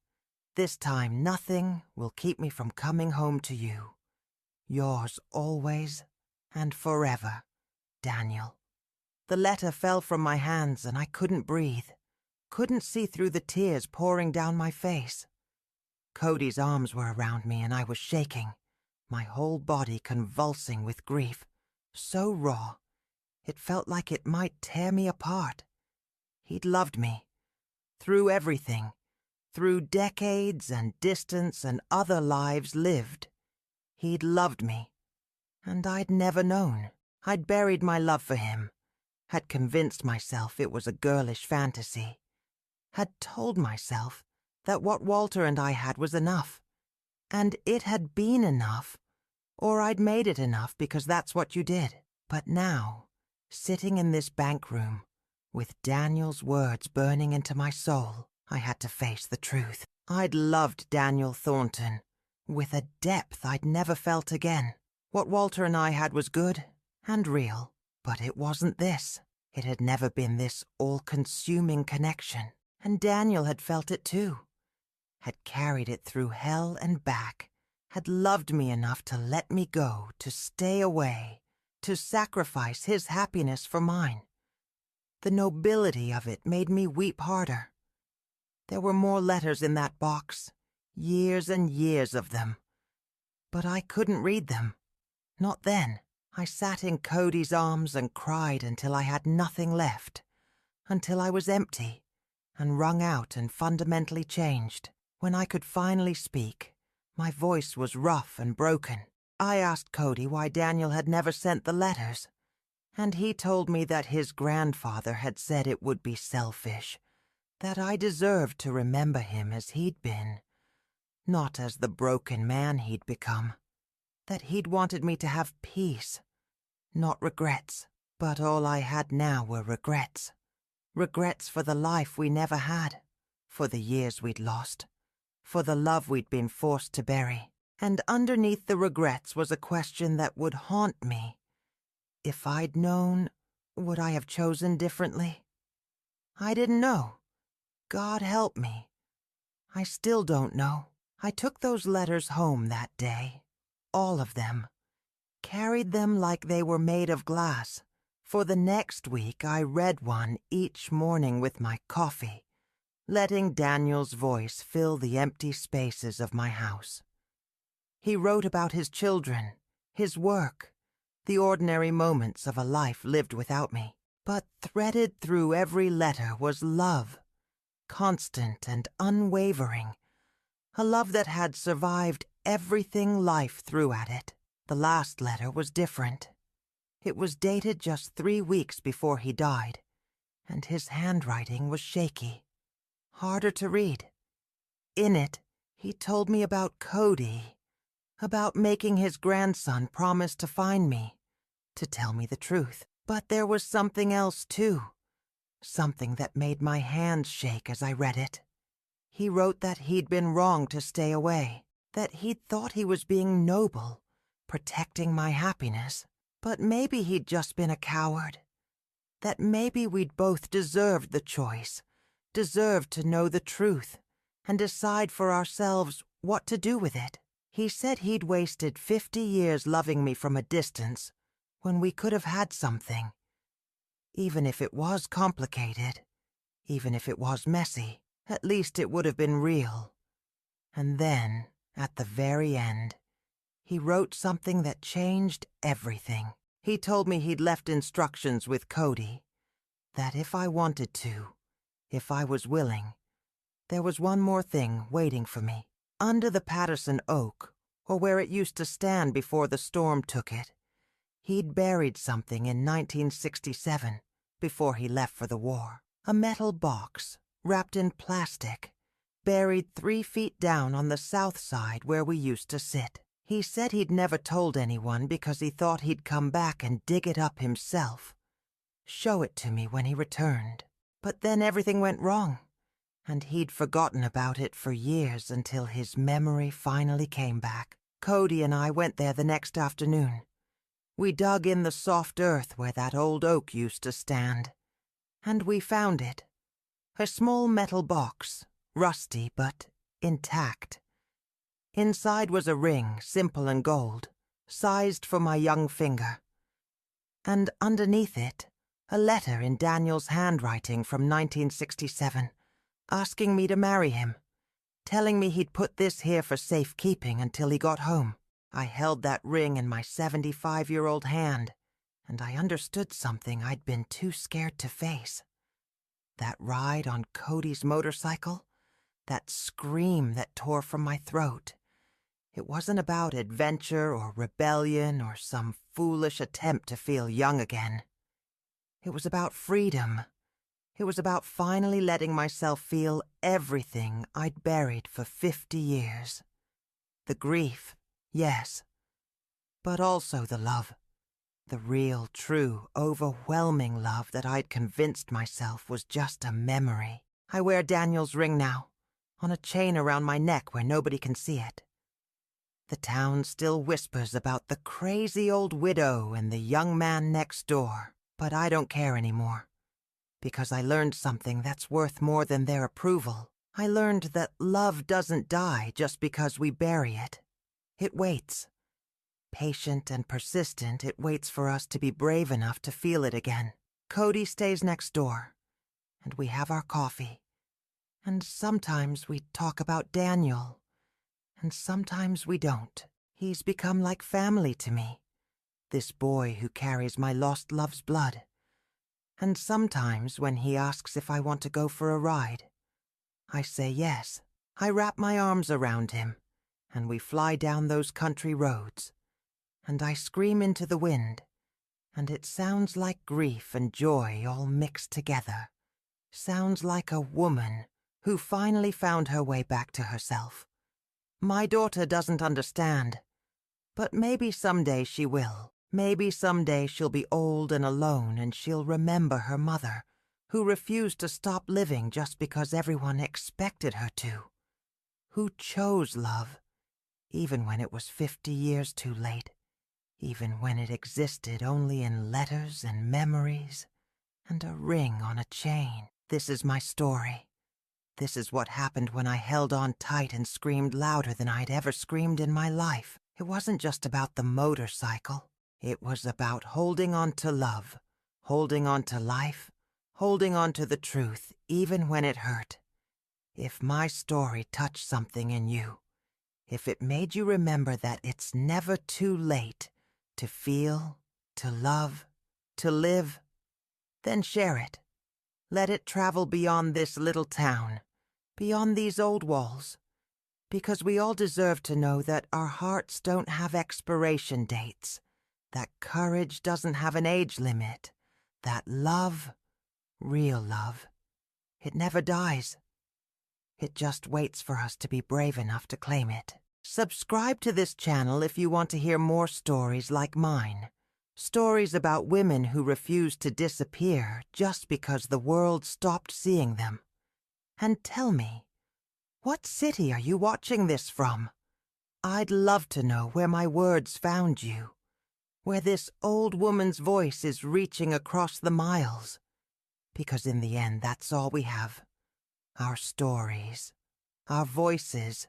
this time nothing will keep me from coming home to you. Yours always and forever, Daniel. The letter fell from my hands and I couldn't breathe. Couldn't see through the tears pouring down my face. Cody's arms were around me and I was shaking, my whole body convulsing with grief. So raw, it felt like it might tear me apart. He'd loved me. Through everything. Through decades and distance and other lives lived. He'd loved me. And I'd never known. I'd buried my love for him. Had convinced myself it was a girlish fantasy. Had told myself that what Walter and I had was enough. And it had been enough. Or I'd made it enough because that's what you did. But now, sitting in this bank room, with Daniel's words burning into my soul, I had to face the truth. I'd loved Daniel Thornton, with a depth I'd never felt again. What Walter and I had was good and real, but it wasn't this. It had never been this all-consuming connection, and Daniel had felt it too. Had carried it through hell and back. Had loved me enough to let me go, to stay away, to sacrifice his happiness for mine. The nobility of it made me weep harder. There were more letters in that box, years and years of them. But I couldn't read them. Not then. I sat in Cody's arms and cried until I had nothing left, until I was empty, and wrung out and fundamentally changed. When I could finally speak, my voice was rough and broken. I asked Cody why Daniel had never sent the letters, and he told me that his grandfather had said it would be selfish, that I deserved to remember him as he'd been, not as the broken man he'd become, that he'd wanted me to have peace, not regrets. But all I had now were regrets. Regrets for the life we never had, for the years we'd lost, for the love we'd been forced to bury. And underneath the regrets was a question that would haunt me. If I'd known, would I have chosen differently? I didn't know. God help me. I still don't know. I took those letters home that day. All of them. Carried them like they were made of glass. For the next week, I read one each morning with my coffee, letting Daniel's voice fill the empty spaces of my house. He wrote about his children, his work, the ordinary moments of a life lived without me. But threaded through every letter was love, constant and unwavering, a love that had survived everything life threw at it. The last letter was different. It was dated just 3 weeks before he died, and his handwriting was shaky, harder to read. In it, he told me about Cody, about making his grandson promise to find me, to tell me the truth. But there was something else, too, something that made my hands shake as I read it. He wrote that he'd been wrong to stay away, that he'd thought he was being noble, protecting my happiness, but maybe he'd just been a coward, that maybe we'd both deserved the choice, deserved to know the truth, and decide for ourselves what to do with it. He said he'd wasted 50 years loving me from a distance, when we could have had something. Even if it was complicated, even if it was messy, at least it would have been real. And then, at the very end, he wrote something that changed everything. He told me he'd left instructions with Cody, that if I wanted to, if I was willing, there was one more thing waiting for me. Under the Patterson oak, or where it used to stand before the storm took it, he'd buried something in 1967, before he left for the war. A metal box, wrapped in plastic, buried 3 feet down on the south side where we used to sit. He said he'd never told anyone because he thought he'd come back and dig it up himself, show it to me when he returned. But then everything went wrong, and he'd forgotten about it for years until his memory finally came back. Cody and I went there the next afternoon. We dug in the soft earth where that old oak used to stand, and we found it. A small metal box, rusty but intact. Inside was a ring, simple and gold, sized for my young finger. And underneath it, a letter in Daniel's handwriting from 1967, asking me to marry him, telling me he'd put this here for safekeeping until he got home. I held that ring in my 75-year-old hand, and I understood something I'd been too scared to face. That ride on Cody's motorcycle, that scream that tore from my throat. It wasn't about adventure or rebellion or some foolish attempt to feel young again. It was about freedom. It was about finally letting myself feel everything I'd buried for 50 years. The grief, yes, but also the love. The real, true, overwhelming love that I'd convinced myself was just a memory. I wear Daniel's ring now, on a chain around my neck where nobody can see it. The town still whispers about the crazy old widow and the young man next door, but I don't care anymore, because I learned something that's worth more than their approval. I learned that love doesn't die just because we bury it. It waits. Patient and persistent, it waits for us to be brave enough to feel it again. Cody stays next door, and we have our coffee. And sometimes we talk about Daniel, and sometimes we don't. He's become like family to me, this boy who carries my lost love's blood. And sometimes when he asks if I want to go for a ride, I say yes. I wrap my arms around him, and we fly down those country roads. And I scream into the wind, and it sounds like grief and joy all mixed together. Sounds like a woman who finally found her way back to herself. My daughter doesn't understand, but maybe someday she will. Maybe someday she'll be old and alone and she'll remember her mother, who refused to stop living just because everyone expected her to, who chose love, even when it was 50 years too late. Even when it existed only in letters and memories and a ring on a chain. This is my story, This is what happened when I held on tight and screamed louder than I'd ever screamed in my life. It wasn't just about the motorcycle. It was about holding on to love, holding on to life, holding on to the truth, even when it hurt. If my story touched something in you, if it made you remember that it's never too late to feel, to love, to live, then share it. Let it travel beyond this little town, beyond these old walls, because we all deserve to know that our hearts don't have expiration dates, that courage doesn't have an age limit, that love, real love, it never dies. It just waits for us to be brave enough to claim it. Subscribe to this channel if you want to hear more stories like mine. Stories about women who refused to disappear just because the world stopped seeing them. And tell me, what city are you watching this from? I'd love to know where my words found you, where this old woman's voice is reaching across the miles. Because in the end, that's all we have. Our stories, our voices,